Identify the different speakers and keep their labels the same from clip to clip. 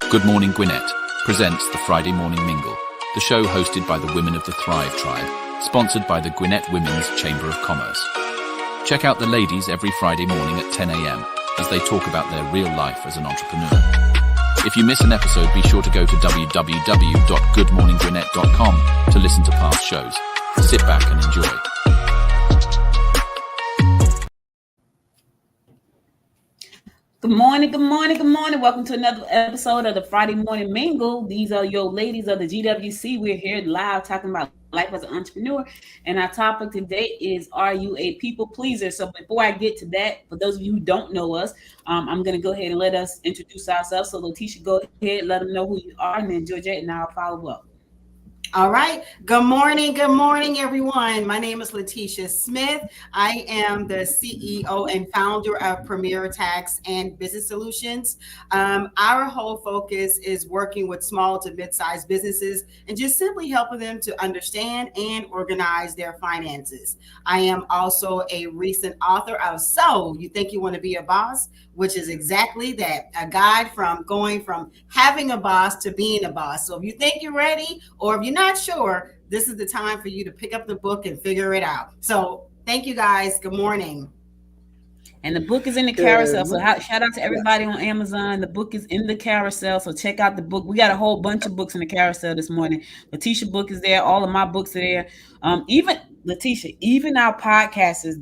Speaker 1: Good Morning Gwinnett presents the Friday Morning Mingle, the show hosted by the women of the Thrive Tribe, sponsored by the Gwinnett Women's Chamber of Commerce. Check out the ladies every Friday morning at 10 a.m. as they talk about their real life as an entrepreneur. If you miss an episode, be sure to go to www.goodmorninggwinnett.com to listen to past shows. Sit back and enjoy.
Speaker 2: Good morning, good morning, good morning. Welcome to another episode of the Friday Morning Mingle. These are your ladies of the GWC. We're here live talking about life as an entrepreneur. And our topic today is, are you a people pleaser? So before I get to that, for those of you who don't know us, I'm going to go ahead and let us introduce ourselves. So Letitia, go ahead, let them know who you are. And then Georgette and I'll follow up.
Speaker 3: All right. Good morning, everyone. My name is Letitia Smith. I am the CEO and founder of Premier Tax and Business Solutions. Our whole focus is working with small to mid-sized businesses and just simply helping them to understand and organize their finances. I am also a recent author of So You Think You Want to Be a Boss, which is exactly that, a guide from going from having a boss to being a boss. So if you think you're ready, or if you're not sure, this is the time for you to pick up the book and figure it out. So thank you guys. Good morning.
Speaker 2: And the book is in the carousel. So shout out to everybody on Amazon. The book is in the carousel. So check out the book. We got a whole bunch of books in the carousel this morning. Letitia book is there. All of my books are there. Even Letitia, even our podcast is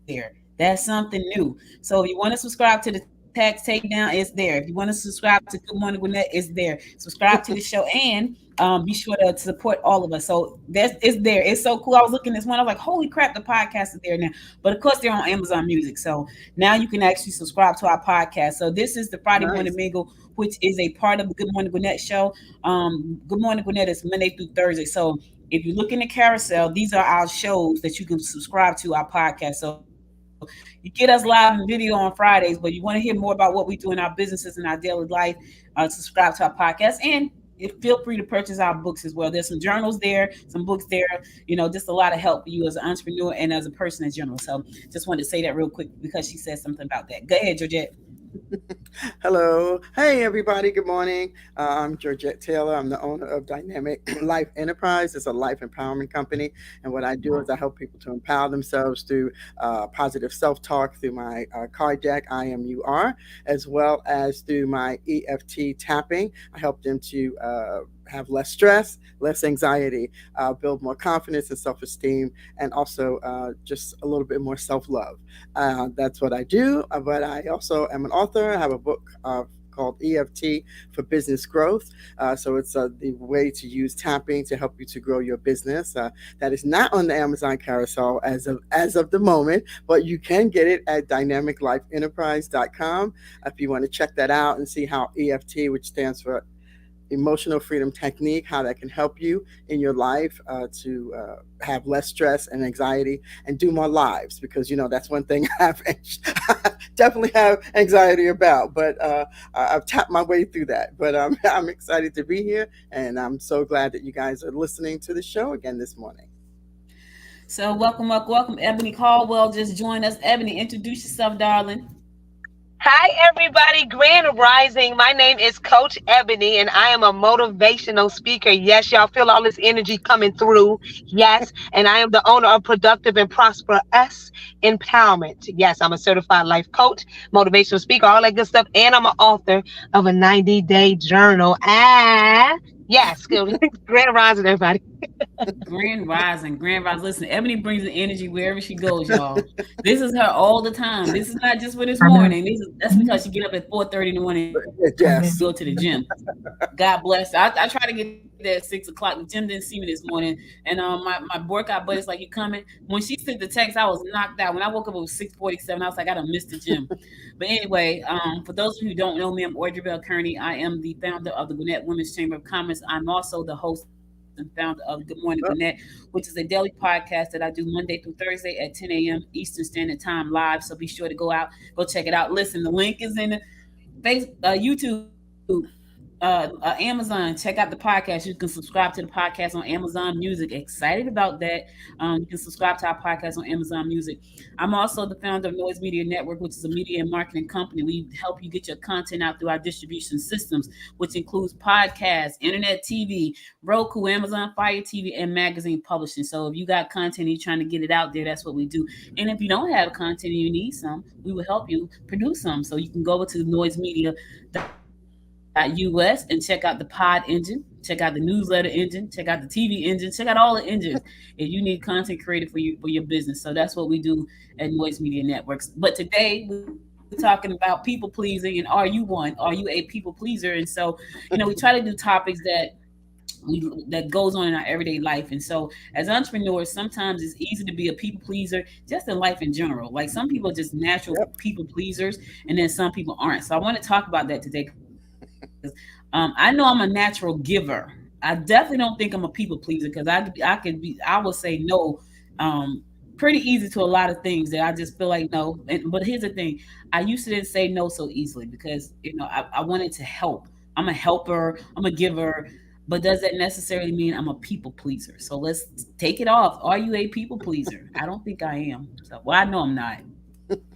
Speaker 2: there. That's something new. So if you want to subscribe to the Tax Takedown, it's there. If you want to subscribe to Good Morning Gwinnett, it's there. Subscribe to the show and be sure to support all of us. So it's there. It's so cool. I was looking this one. I was like, holy crap, the podcast is there now. But of course, they're on Amazon Music. So now you can actually subscribe to our podcast. So this is the Friday Morning Mingle, which is a part of the Good Morning Gwinnett show. Good Morning Gwinnett is Monday through Thursday. So if you look in the carousel, these are our shows that you can subscribe to our podcast. So you get us live in video on Fridays, but you want to hear more about what we do in our businesses and our daily life, subscribe to our podcast, and feel free to purchase our books as well. There's some journals there, some books there, just a lot of help for you as an entrepreneur and as a person in general. So just wanted to say that real quick because she said something about that. Go ahead, Georgette.
Speaker 4: Hello. Hey, everybody. Good morning. I'm Georgette Taylor. I'm the owner of Dynamic Life Enterprise. It's a life empowerment company. And what I do is I help people to empower themselves through positive self-talk through my card deck, IMUR, as well as through my EFT tapping. I help them to have less stress, less anxiety, build more confidence and self-esteem, and also just a little bit more self-love. That's what I do. But I also am an author. I have a book called EFT for Business Growth. So it's the way to use tapping to help you to grow your business. That is not on the Amazon carousel as of the moment, but you can get it at dynamiclifeenterprise.com if you want to check that out and see how EFT, which stands for Emotional Freedom Technique, how that can help you in your life to have less stress and anxiety and do more lives, because that's one thing I definitely have anxiety about, but I've tapped my way through that. But I'm excited to be here, and I'm so glad that you guys are listening to the show again this morning.
Speaker 2: So welcome. Ebony Caldwell just joined us. Ebony, introduce yourself, darling.
Speaker 5: Hi, everybody. Grand Rising. My name is Coach Ebony, and I am a motivational speaker. Yes, y'all feel all this energy coming through. Yes. And I am the owner of Productive and Prosperous Empowerment. Yes, I'm a certified life coach, motivational speaker, all that good stuff. And I'm an author of a 90-day journal. Yes, Grand Rising, everybody.
Speaker 2: Grand Rising. Listen, Ebony brings the energy wherever she goes, y'all. This is her all the time. This is not just for this morning. That's because she get up at 4:30 in the morning and go to the gym. God bless her. I try to get there at 6 o'clock. The gym didn't see me this morning. And my workout buddy's like, you coming? When she sent the text, I was knocked out. When I woke up, it was 6:47. I was like, I done missed the gym. But anyway, for those of you who don't know me, I'm Audrey Bell Kearney. I am the founder of the Gwinnett Women's Chamber of Commerce. I'm also the host and founder of Good Morning Gwinnett, which is a daily podcast that I do Monday through Thursday at 10 a.m. Eastern Standard Time live. So be sure to go check it out. Listen, the link is in the YouTube. Amazon. Check out the podcast. You can subscribe to the podcast on Amazon Music. Excited about that. You can subscribe to our podcast on Amazon Music. I'm also the founder of Noise Media Network, which is a media and marketing company. We help you get your content out through our distribution systems, which includes podcasts, internet TV, Roku, Amazon Fire TV, and magazine publishing. So if you got content and you're trying to get it out there, that's what we do. And if you don't have content and you need some, we will help you produce some. So you can go over to noisemedia.us and check out the pod engine, check out the newsletter engine, check out the TV engine, check out all the engines if you need content created for your business. So that's what we do at Noise Media Networks. But today we're talking about people pleasing, and are you one? Are you a people pleaser? And so, we try to do topics that goes on in our everyday life. And so as entrepreneurs, sometimes it's easy to be a people pleaser just in life in general. Like some people are just natural
Speaker 4: Yep.
Speaker 2: people pleasers, and then some people aren't. So I want to talk about that today because I know I'm a natural giver. I definitely don't think I'm a people pleaser because I will say no pretty easy to a lot of things that I just feel like no. But here's the thing, I used to didn't say no so easily because I wanted to help. I'm a helper, I'm a giver, but does that necessarily mean I'm a people pleaser? So let's take it off. Are you a people pleaser? I don't think I am. So, well, I know I'm not.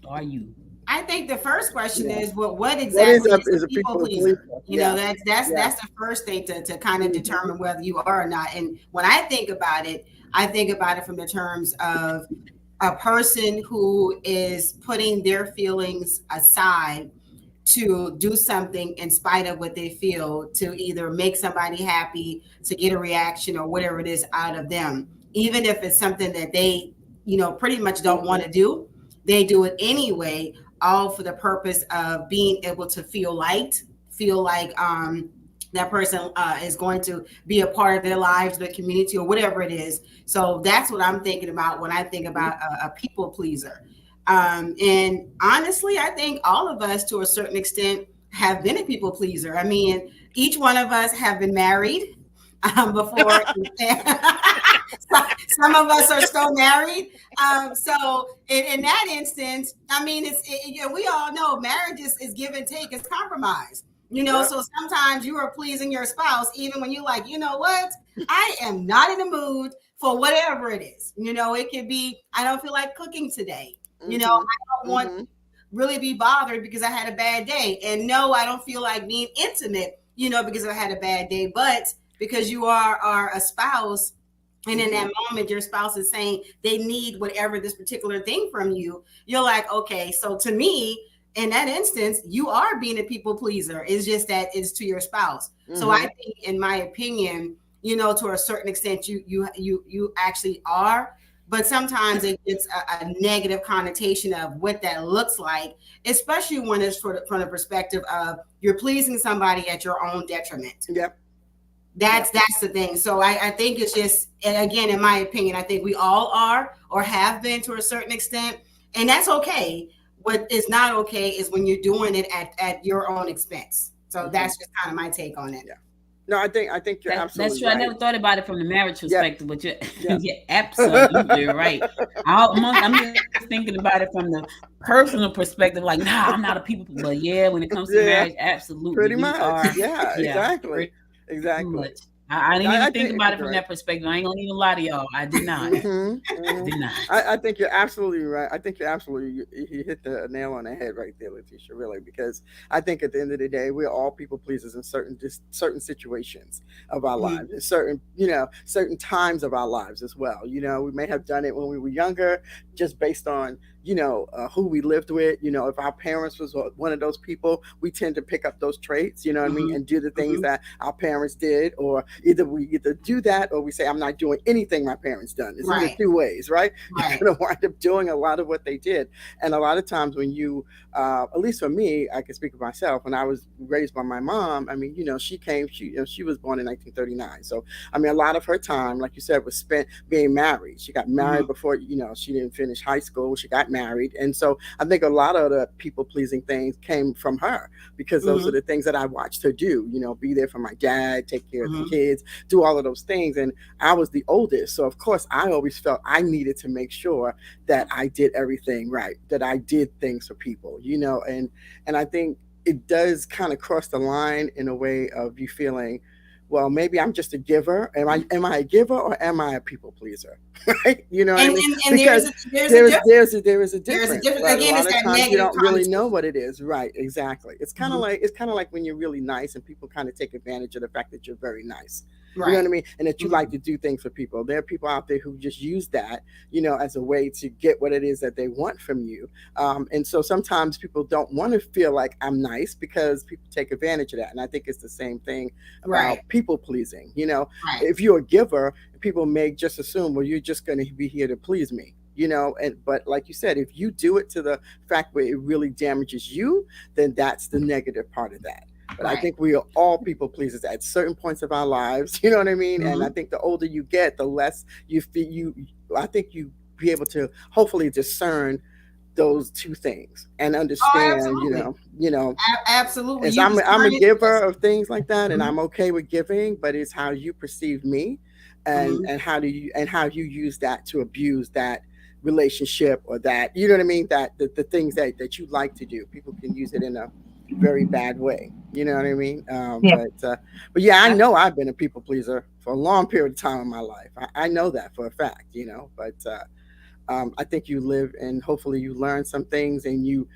Speaker 2: Are you?
Speaker 3: I think the first question
Speaker 4: Yeah.
Speaker 3: is, well, what
Speaker 4: What is
Speaker 3: exactly
Speaker 4: up?
Speaker 3: is
Speaker 4: Is
Speaker 3: a
Speaker 4: a
Speaker 3: people
Speaker 4: people
Speaker 3: pleaser?
Speaker 4: pleaser?
Speaker 3: You know,
Speaker 4: Yeah.
Speaker 3: that's
Speaker 4: Yeah.
Speaker 3: that's the first thing to kind of
Speaker 4: Mhm.
Speaker 3: determine whether you are or not. And when I think about it from the terms of a person who is putting their feelings aside to do something in spite of what they feel, to either make somebody happy, to get a reaction or whatever it is out of them, even if it's something that they, pretty much don't want
Speaker 4: Mhm.
Speaker 3: to do. They do it anyway, all for the purpose of being able to feel liked, feel like that person is going to be a part of their lives, their community, or whatever it is. So that's what I'm thinking about when I think about a people pleaser. And honestly, I think all of us, to a certain extent, have been a people pleaser. I mean, each one of us have been married before. Some of us are still married. So in that instance, I mean, we all know marriage is give and take, it's compromise.
Speaker 4: Yep.
Speaker 3: So sometimes you are pleasing your spouse, even when you're like, you know what, I am not in the mood for whatever it is. It could be, I don't feel like cooking today.
Speaker 4: Mhm.
Speaker 3: I don't want
Speaker 4: Mhm.
Speaker 3: really be bothered because I had a bad day. And no, I don't feel like being intimate, because I had a bad day. But because you are a spouse, and in that moment, your spouse is saying they need whatever this particular thing from you, you're like, okay, so to me, in that instance, you are being a people pleaser. It's just that it's to your spouse. So I
Speaker 4: Mhm.
Speaker 3: think, in my opinion, to a certain extent, you actually are. But sometimes it gets a negative connotation of what that looks like, especially when it's from the perspective of you're pleasing somebody at your own detriment.
Speaker 4: Yep. Yep.
Speaker 3: That's the thing. So I think it's just, and again, in my opinion, I think we all are or have been to a certain extent, and that's okay. What is not okay is when you're doing it at your own expense. So
Speaker 4: Mhm.
Speaker 3: that's just kind of my take on it.
Speaker 4: Yeah. No, I think you're
Speaker 2: That's
Speaker 4: absolutely
Speaker 2: true. I
Speaker 4: right.
Speaker 2: never thought about it from the marriage
Speaker 4: Yep.
Speaker 2: perspective, but you're,
Speaker 4: Yep.
Speaker 2: you're absolutely right. I'm just thinking about it from the personal perspective. Like, nah, I'm not a people. But yeah, when it comes to marriage,
Speaker 4: Yeah.
Speaker 2: absolutely,
Speaker 4: Pretty
Speaker 2: we
Speaker 4: much.
Speaker 2: are.
Speaker 4: Yeah.
Speaker 2: Yeah,
Speaker 4: Exactly.
Speaker 2: pretty
Speaker 4: Exactly.
Speaker 2: much. I didn't even
Speaker 4: I
Speaker 2: think
Speaker 4: think
Speaker 2: about it
Speaker 4: you're
Speaker 2: from
Speaker 4: right.
Speaker 2: that perspective. I ain't gonna even lie to y'all. I did not.
Speaker 4: Mm-hmm.
Speaker 2: Did not.
Speaker 4: I think you're absolutely right. I think you're absolutely you hit the nail on the head right there, Letitia. Really, because I think at the end of the day, we're all people pleasers in certain situations of our
Speaker 3: Mhm.
Speaker 4: lives, in certain times of our lives as well. We may have done it when we were younger, just based on who we lived with. If our parents was one of those people, we tend to pick up those traits. You know what I mean,
Speaker 3: Mhm.
Speaker 4: and do the things
Speaker 3: Mhm.
Speaker 4: that our parents did, or either we do that or we say I'm not doing anything my parents done. It's either
Speaker 3: Right.
Speaker 4: two ways, right? You're
Speaker 3: Right.
Speaker 4: gonna wind up doing a lot of what they did, and a lot of times when you, at least for me, I can speak of myself. When I was raised by my mom, I mean, she was born in 1939, so I mean, a lot of her time, like you said, was spent being married. She got married
Speaker 3: Mhm.
Speaker 4: before, she didn't finish high school. She got married, and so I think a lot of the people pleasing things came from her because those are
Speaker 3: Mhm.
Speaker 4: the things that I watched her do. Be there for my dad, take care of the
Speaker 3: Mhm.
Speaker 4: kids, do all of those things, and I was the oldest, so of course I always felt I needed to make sure that I did everything right, that I did things for people, and I think it does kind of cross the line in a way of you feeling, well, maybe I'm just a giver. Am I a giver or am I a people pleaser? Right? You know what I mean?
Speaker 3: And
Speaker 4: Because
Speaker 3: there's a difference.
Speaker 4: there is a
Speaker 3: There's a
Speaker 4: difference,
Speaker 3: difference.
Speaker 4: but a
Speaker 3: Again,
Speaker 4: lot
Speaker 3: it's
Speaker 4: of
Speaker 3: that
Speaker 4: times you
Speaker 3: negative
Speaker 4: don't really
Speaker 3: connotation.
Speaker 4: know what it is. Right? Exactly.
Speaker 3: Mhm.
Speaker 4: It's kind of like when you're really nice and people kind of take advantage of the fact that you're very nice. You know
Speaker 3: Right.
Speaker 4: what I mean? And that you
Speaker 3: Mhm.
Speaker 4: like to do things for people. There are people out there who just use that, as a way to get what it is that they want from you. And so sometimes people don't want to feel like I'm nice because people take advantage of that. And I think it's the same thing
Speaker 3: Right.
Speaker 4: about people pleasing.
Speaker 3: Right.
Speaker 4: If you're a giver, people may just assume, well, you're just going to be here to please me. And but like you said, if you do it to the fact where it really damages you, then that's the negative part of that. But I
Speaker 3: Right.
Speaker 4: think we are all people pleasers at certain points of our lives. You know what I mean? And I
Speaker 3: Mhm.
Speaker 4: think the older you get, the less you feel you. I think you be able to hopefully discern those two things and
Speaker 3: Oh,
Speaker 4: understand.
Speaker 3: absolutely. Absolutely.
Speaker 4: As
Speaker 3: You
Speaker 4: I'm a
Speaker 3: discern it.
Speaker 4: giver
Speaker 3: Yes.
Speaker 4: of things like that, and
Speaker 3: Mhm.
Speaker 4: I'm okay with giving, but it's how you perceive me, and
Speaker 3: Mhm.
Speaker 4: how you use that to abuse that relationship, or that, you know what I mean, that the things that you like to do, people can use it in a very bad way. You know what I mean?
Speaker 5: Yeah.
Speaker 4: But yeah, I
Speaker 2: I,
Speaker 4: know I've been a people pleaser for a long period of time in my life. I know that for a fact. But I think you live and hopefully you learn some things, and you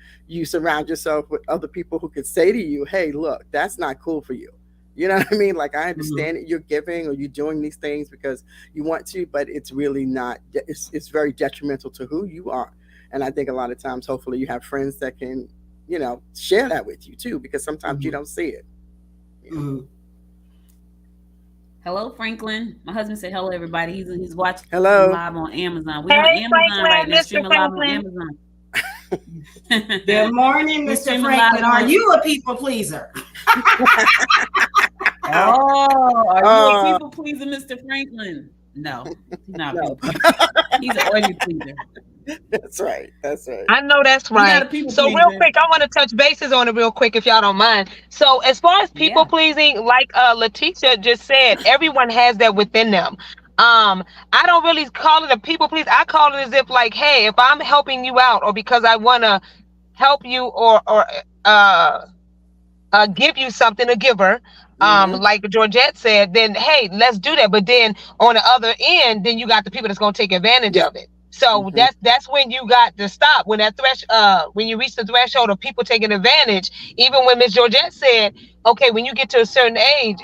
Speaker 4: surround yourself with other people who could say to you, "Hey, look, that's not cool for you." You know what I mean? Like, I
Speaker 3: Mhm.
Speaker 4: understand that you're giving or you're doing these things because you want to, but it's really not. It's very detrimental to who you are. And I think a lot of times, hopefully, you have friends that can, share that with you too, because sometimes you
Speaker 3: Mhm.
Speaker 4: don't see it. You know.
Speaker 3: Mhm.
Speaker 2: hello, Franklin. My husband said hello, everybody. He's watching live on
Speaker 4: Hello.
Speaker 2: Amazon. We on Amazon
Speaker 5: Hey,
Speaker 2: right now, streaming
Speaker 5: Franklin,
Speaker 2: live on
Speaker 5: Mr.
Speaker 2: Amazon.
Speaker 5: Franklin.
Speaker 3: Good morning,
Speaker 2: We're
Speaker 3: Mr.
Speaker 2: streaming live
Speaker 3: Franklin. Are
Speaker 2: on.
Speaker 3: you a people pleaser?
Speaker 2: Oh, are you a
Speaker 4: uh,
Speaker 2: people pleaser, Mr. Franklin? No, he's not a
Speaker 4: no,
Speaker 2: people pleaser. He's an orderly pleaser.
Speaker 4: that's right. That's right.
Speaker 5: I know that's
Speaker 2: You're not
Speaker 5: right.
Speaker 2: a people
Speaker 5: So real
Speaker 2: pleaser.
Speaker 5: quick, I want to touch bases on it real quick if y'all don't mind. So as far as people
Speaker 2: Yeah.
Speaker 5: pleasing, like Letitia just said, everyone has that within them. I don't really call it a people please. I call it as if like, hey, if I'm helping you out or because I want to help you or uh give you something, a giver,
Speaker 4: Hmm.
Speaker 5: like Georgette said, then hey, let's do that. But then on the other end, then you got the people that's gonna take advantage
Speaker 4: Yep.
Speaker 5: of it. So
Speaker 4: Hmm.
Speaker 5: that's when you got to stop. When that when you reach the threshold of people taking advantage, even when Miss Georgette said, okay, when you get to a certain age,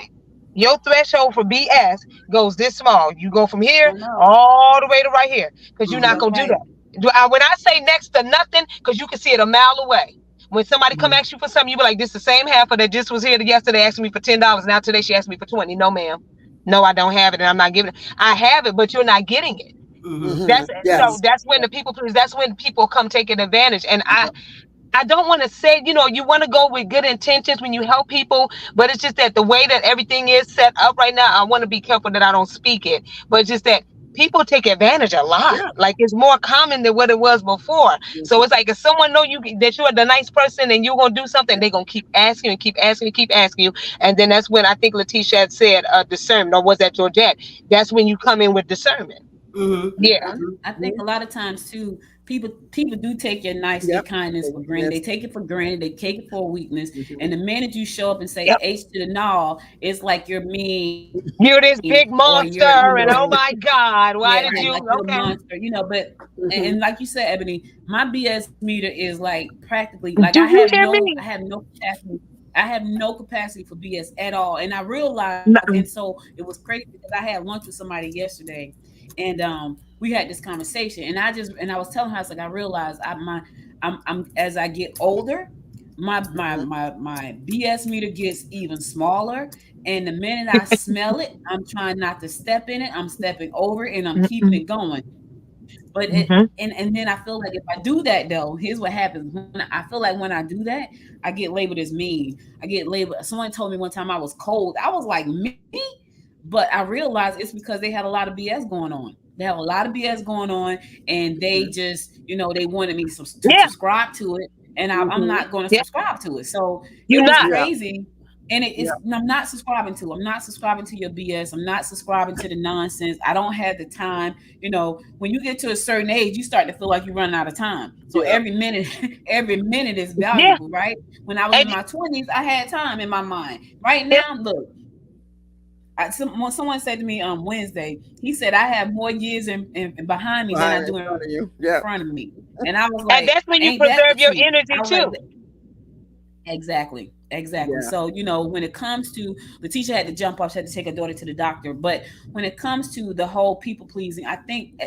Speaker 5: your threshold for BS goes this small. You go from here
Speaker 2: I know.
Speaker 5: all the way to right here because you're
Speaker 2: It's
Speaker 5: not
Speaker 3: Mhm.
Speaker 5: gonna do
Speaker 2: okay.
Speaker 5: that. When I say next to nothing, because you can see it a mile away. When somebody come
Speaker 3: Mhm.
Speaker 5: ask you for something, you be like, "This the same heifer that just was here yesterday asking me for $10. Now today she asked me for 20. No, ma'am. No, I don't have it, and I'm not giving it. I have it, but you're not getting it.
Speaker 3: Mhm.
Speaker 4: Hmm.
Speaker 5: That's so.
Speaker 4: Yes.
Speaker 5: That's when
Speaker 4: Yep.
Speaker 5: the people please. That's when people come taking advantage. And
Speaker 4: Yep.
Speaker 5: I don't want to say, you want to go with good intentions when you help people, but it's just that the way that everything is set up right now, I want to be careful that I don't speak it. But it's just that people take advantage a lot.
Speaker 4: Yeah.
Speaker 5: Like it's more common than what it was before. So it's
Speaker 4: Hmm.
Speaker 5: like if someone know you that you're the nice person and you're gonna do something,
Speaker 4: Yep.
Speaker 5: they're gonna keep asking and keep asking and keep asking you. And then that's when I think Letitia had said discernment, or was that Georgette? That's when you come in with discernment.
Speaker 3: Mhm.
Speaker 5: Yeah.
Speaker 3: Mhm.
Speaker 2: I think a lot of times too, people do take your nice, your
Speaker 4: Yep.
Speaker 2: kindness
Speaker 4: The
Speaker 2: for granted. They
Speaker 4: weakness.
Speaker 2: take it for granted. They take it for a weakness.
Speaker 4: Hmm.
Speaker 2: And the minute you show up and say
Speaker 5: Yep.
Speaker 2: H to the null, it's like you're mean
Speaker 5: You're this
Speaker 2: or
Speaker 5: big monster, and oh my God,
Speaker 2: yeah,
Speaker 5: why did
Speaker 2: yeah,
Speaker 5: you?
Speaker 2: like you're a
Speaker 5: Okay.
Speaker 2: monster, But
Speaker 4: Hmm.
Speaker 2: and like you said, Ebony, my BS meter is like practically like
Speaker 5: Do you hear me?
Speaker 2: I have no capacity for BS at all. And I realized, and
Speaker 5: Mm-mm.
Speaker 2: so it was crazy because I had lunch with somebody yesterday, and we had this conversation, and I was telling her, I was like, I realized I'm as I get older,
Speaker 4: Hmm.
Speaker 2: my BS meter gets even smaller. And the minute I smell it, I'm trying not to step in it. I'm stepping over it and I'm keeping
Speaker 5: Mm-mm.
Speaker 2: it going. But
Speaker 5: Mm-hmm.
Speaker 2: and then I feel like if I do that though, here's what happens. When I feel like when I do that, I get labeled as mean. I get labeled. Someone told me one time I was cold. I was like me, but I realized it's because they had a lot of BS going on. They have a lot of BS going on, and they
Speaker 4: Hmm.
Speaker 2: just they wanted me to
Speaker 5: Yeah.
Speaker 2: subscribe to it, and I'm
Speaker 4: Hmm.
Speaker 2: not going to
Speaker 5: Yeah.
Speaker 2: subscribe to it. So
Speaker 5: You're
Speaker 2: it was
Speaker 5: not.
Speaker 4: Yeah.
Speaker 2: crazy. And I'm not subscribing to. I'm not subscribing to your BS. I'm not subscribing to the nonsense. I don't have the time. When you get to a certain age, you start to feel like you're running out of time. So every minute, every minute is valuable, right? When I was in my 20s, I had time in my mind. Right now, look. Someone said to me on Wednesday, he said, I have more years behind me than I do in front of me. And I was like,
Speaker 5: and that's when you preserve your energy too.
Speaker 2: Exactly. Yeah. So, when it comes to, the teacher had to jump off, she had to take her daughter to the doctor. But when it comes to the whole people pleasing, I think,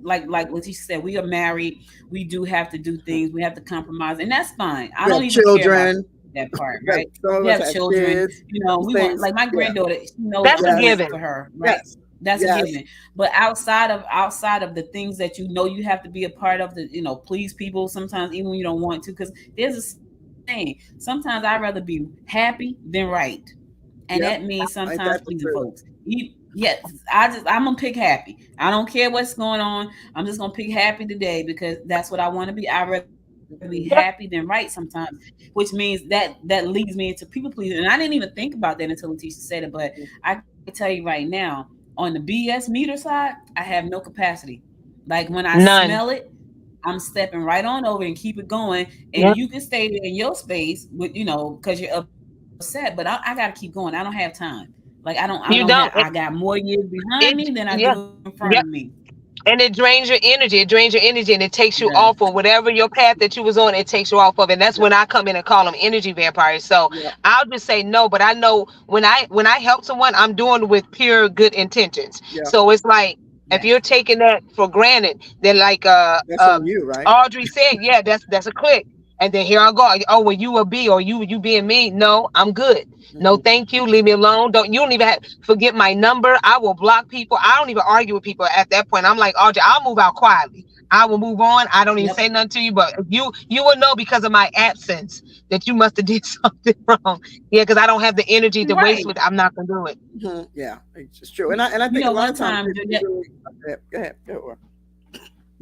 Speaker 2: like Letitia said, we are married. We do have to do things. We have to compromise, and that's fine. I don't even care about that part, right? We have children. Kids, we want, like my granddaughter. She knows
Speaker 5: that's a given
Speaker 2: for her, right? Yes. That's a given. But outside of the things that you have to be a part of, the please people sometimes, even when you don't want to, because there's a saying, sometimes I'd rather be happy than right, and that means sometimes pleasing folks. I'm gonna pick happy. I don't care what's going on. I'm just gonna pick happy today because that's what I want to be. I'd rather be happy than right sometimes, which means that leads me into people pleasing. And I didn't even think about that until Letitia said it, but I can tell you right now, on the BS meter side, I have no capacity. Like when I smell it, I'm stepping right on over and keep it going. And you can stay there in your space with, because you're upset, but I got to keep going. I don't have time. Like I got more years behind me than I do in front of me.
Speaker 5: And it drains your energy. And it takes you off of whatever your path that you was on. It takes you off of, and that's when I come in and call them energy vampires. So I'll just say no. But I know when I help someone, I'm doing it with pure good intentions. So it's like, if you're taking that for granted, then like
Speaker 4: that's on you, right?
Speaker 5: Audrey said, that's a click. And then here I go. Oh, well, you a B, or you being me? No, I'm good. No, thank you. Leave me alone. You don't even forget my number. I will block people. I don't even argue with people at that point. I'm like, Audrey, I'll move out quietly. I will move on. I don't even say nothing to you, but you will know because of my absence that you must have did something wrong. Yeah, because I don't have the energy to waste with. I'm not gonna do it.
Speaker 4: Yeah, it's true. And I think a lot of times.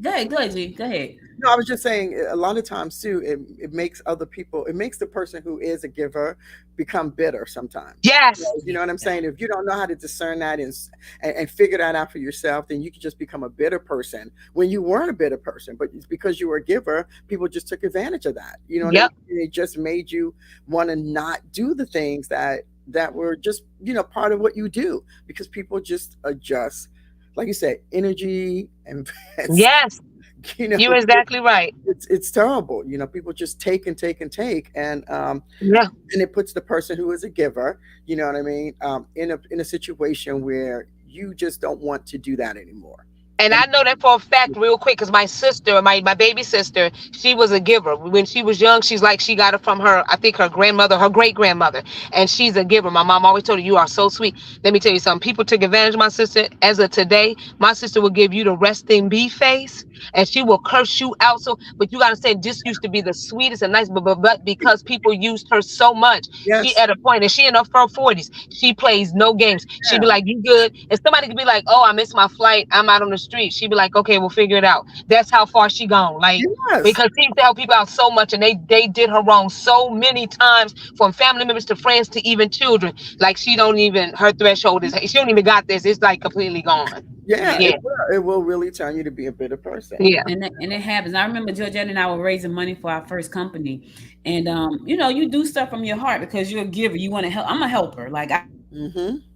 Speaker 4: Go ahead.
Speaker 2: Go ahead, G. Go ahead.
Speaker 4: No, I was just saying, a lot of times too, it makes other people, it makes the person who is a giver become bitter sometimes.
Speaker 5: Yes.
Speaker 4: You know what I'm saying? If you don't know how to discern that and figure that out for yourself, then you can just become a bitter person when you weren't a bitter person. But it's because you were a giver, people just took advantage of that. You know what I mean? It just made you want to not do the things that were just, part of what you do, because people just adjust. Like you said, energy and
Speaker 5: yes, you're exactly right.
Speaker 4: It's terrible. People just take and take and take, and and it puts the person who is a giver, you know what I mean, in a situation where you just don't want to do that anymore.
Speaker 5: And I know that for a fact real quick, because my sister, my baby sister, she was a giver. When she was young, she got it from her, I think her grandmother, her great grandmother. And she's a giver. My mom always told her, you are so sweet. Let me tell you something. People took advantage of my sister. As of today, my sister will give you the resting bee face, and she will curse you out. But you got to say, this used to be the sweetest and nice, but because people used her so much, she at a point, and she in her 40s, she plays no games. She'd be like, you good? And somebody could be like, oh, I missed my flight. I'm out on the street. She'd be like, okay, we'll figure it out. That's how far she gone. Like, because she used to help people out so much, and they did her wrong so many times, from family members to friends to even children. Like, her threshold is, she don't even got this. It's like completely gone.
Speaker 4: It will really turn you to be a bitter person.
Speaker 2: And it happens. I remember Georgette and I were raising money for our first company, and you do stuff from your heart because you're a giver. You want to help. I'm a helper. Like I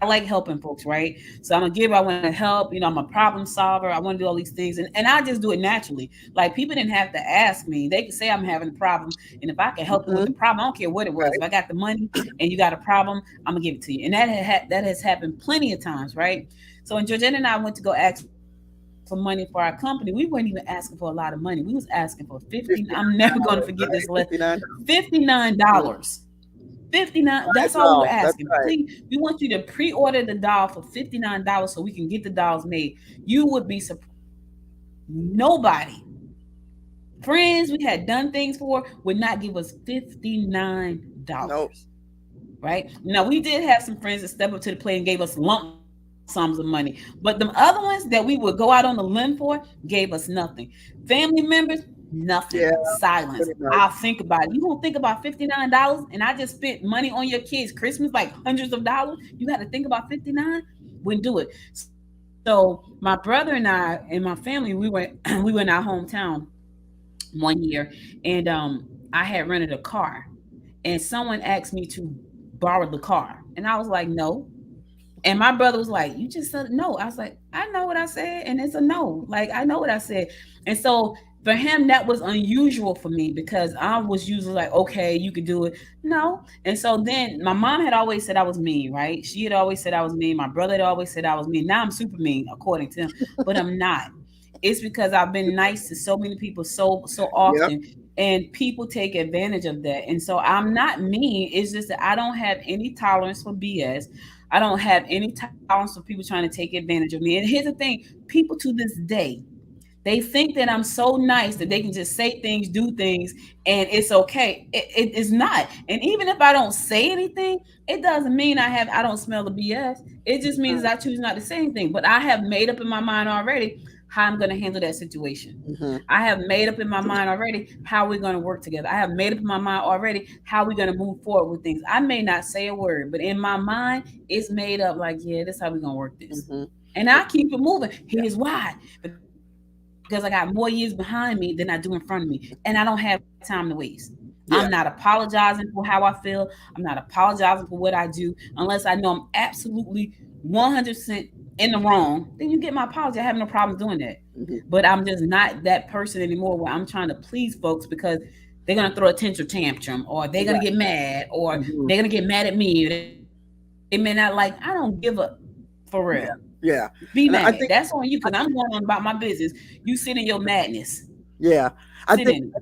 Speaker 2: like helping folks, right? So I'm a giver. I want to help. I'm a problem solver. I want to do all these things, and I just do it naturally. Like, people didn't have to ask me. They could say I'm having a problem, and if I can help them with the problem, I don't care what it was. If I got the money and you got a problem, I'm gonna give it to you. And that has happened plenty of times, right? So when Georgette and I went to go ask for money for our company, we weren't even asking for a lot of money. We was asking for $50. I'm never going to forget this. $59. 59. That's all we were asking. Right. Please, we want you to pre-order the doll for $59 so we can get the dolls made. You would be surprised. Nobody, friends we had done things for, would not give us $59.
Speaker 4: Nope.
Speaker 2: Right now, we did have some friends that stepped up to the plate and gave us lump sums of money, but the other ones that we would go out on the limb for gave us nothing. Family members, Nothing.
Speaker 4: Yeah,
Speaker 2: Silence.
Speaker 4: pretty much.
Speaker 2: I'll think about it. You gonna think about $59 and I just spent money on your kids' Christmas, like hundreds of dollars. You got to think about 59. Wouldn't do it. So my brother and I and my family, we were in our hometown one year, and I had rented a car, and someone asked me to borrow the car, and I was like, no. And my brother was like, "You just said no." I was like, "I know what I said, and it's a no. Like I know what I said." And so for him, that was unusual for me because I was usually like, "Okay, you can do it." No. And so then my mom had always said I was mean, right? She had always said I was mean. My brother had always said I was mean. Now I'm super mean, according to him, but I'm not. It's because I've been nice to so many people so
Speaker 4: Yep.
Speaker 2: often, and people take advantage of that. And so I'm not mean. It's just that I don't have any tolerance for BS. I don't have any tolerance for people trying to take advantage of me. And here's the thing: people to this day, they think that I'm so nice that they can just say things, do things, and it's okay. It is not. And even if I don't say anything, it doesn't mean I don't smell the BS. It just means I choose not to say anything. But I have made up in my mind already how I'm going to handle that situation.
Speaker 4: Mm-hmm.
Speaker 2: I have made up in my mind already how we're going to work together. I have made up in my mind already how we're going to move forward with things. I may not say a word, but in my mind, it's made up like, yeah, this is how we're going to work this.
Speaker 4: Mm-hmm.
Speaker 2: And I keep it moving.
Speaker 4: Yeah.
Speaker 2: Here's why. Because I got more years behind me than I do in front of me. And I don't have time to waste. I'm not
Speaker 4: Yeah.
Speaker 2: apologizing for how I feel. I'm not apologizing for what I do unless I know I'm absolutely 100% in the wrong. Then you get my apology. I have no problem doing that.
Speaker 4: Mm-hmm.
Speaker 2: But I'm just not that person anymore where I'm trying to please folks because they're gonna throw a tantrum or they're gonna
Speaker 4: Right.
Speaker 2: get mad or
Speaker 4: Mm-hmm.
Speaker 2: they're gonna get mad at me. Or they may not like. I don't give a for real.
Speaker 4: Yeah.
Speaker 2: Be
Speaker 4: Yeah.
Speaker 2: mad.
Speaker 4: And
Speaker 2: That's
Speaker 4: I
Speaker 2: on
Speaker 4: think,
Speaker 2: you because I'm going on about my business. You sit in your madness.
Speaker 4: yeah,
Speaker 2: Sit
Speaker 4: I
Speaker 2: in
Speaker 4: think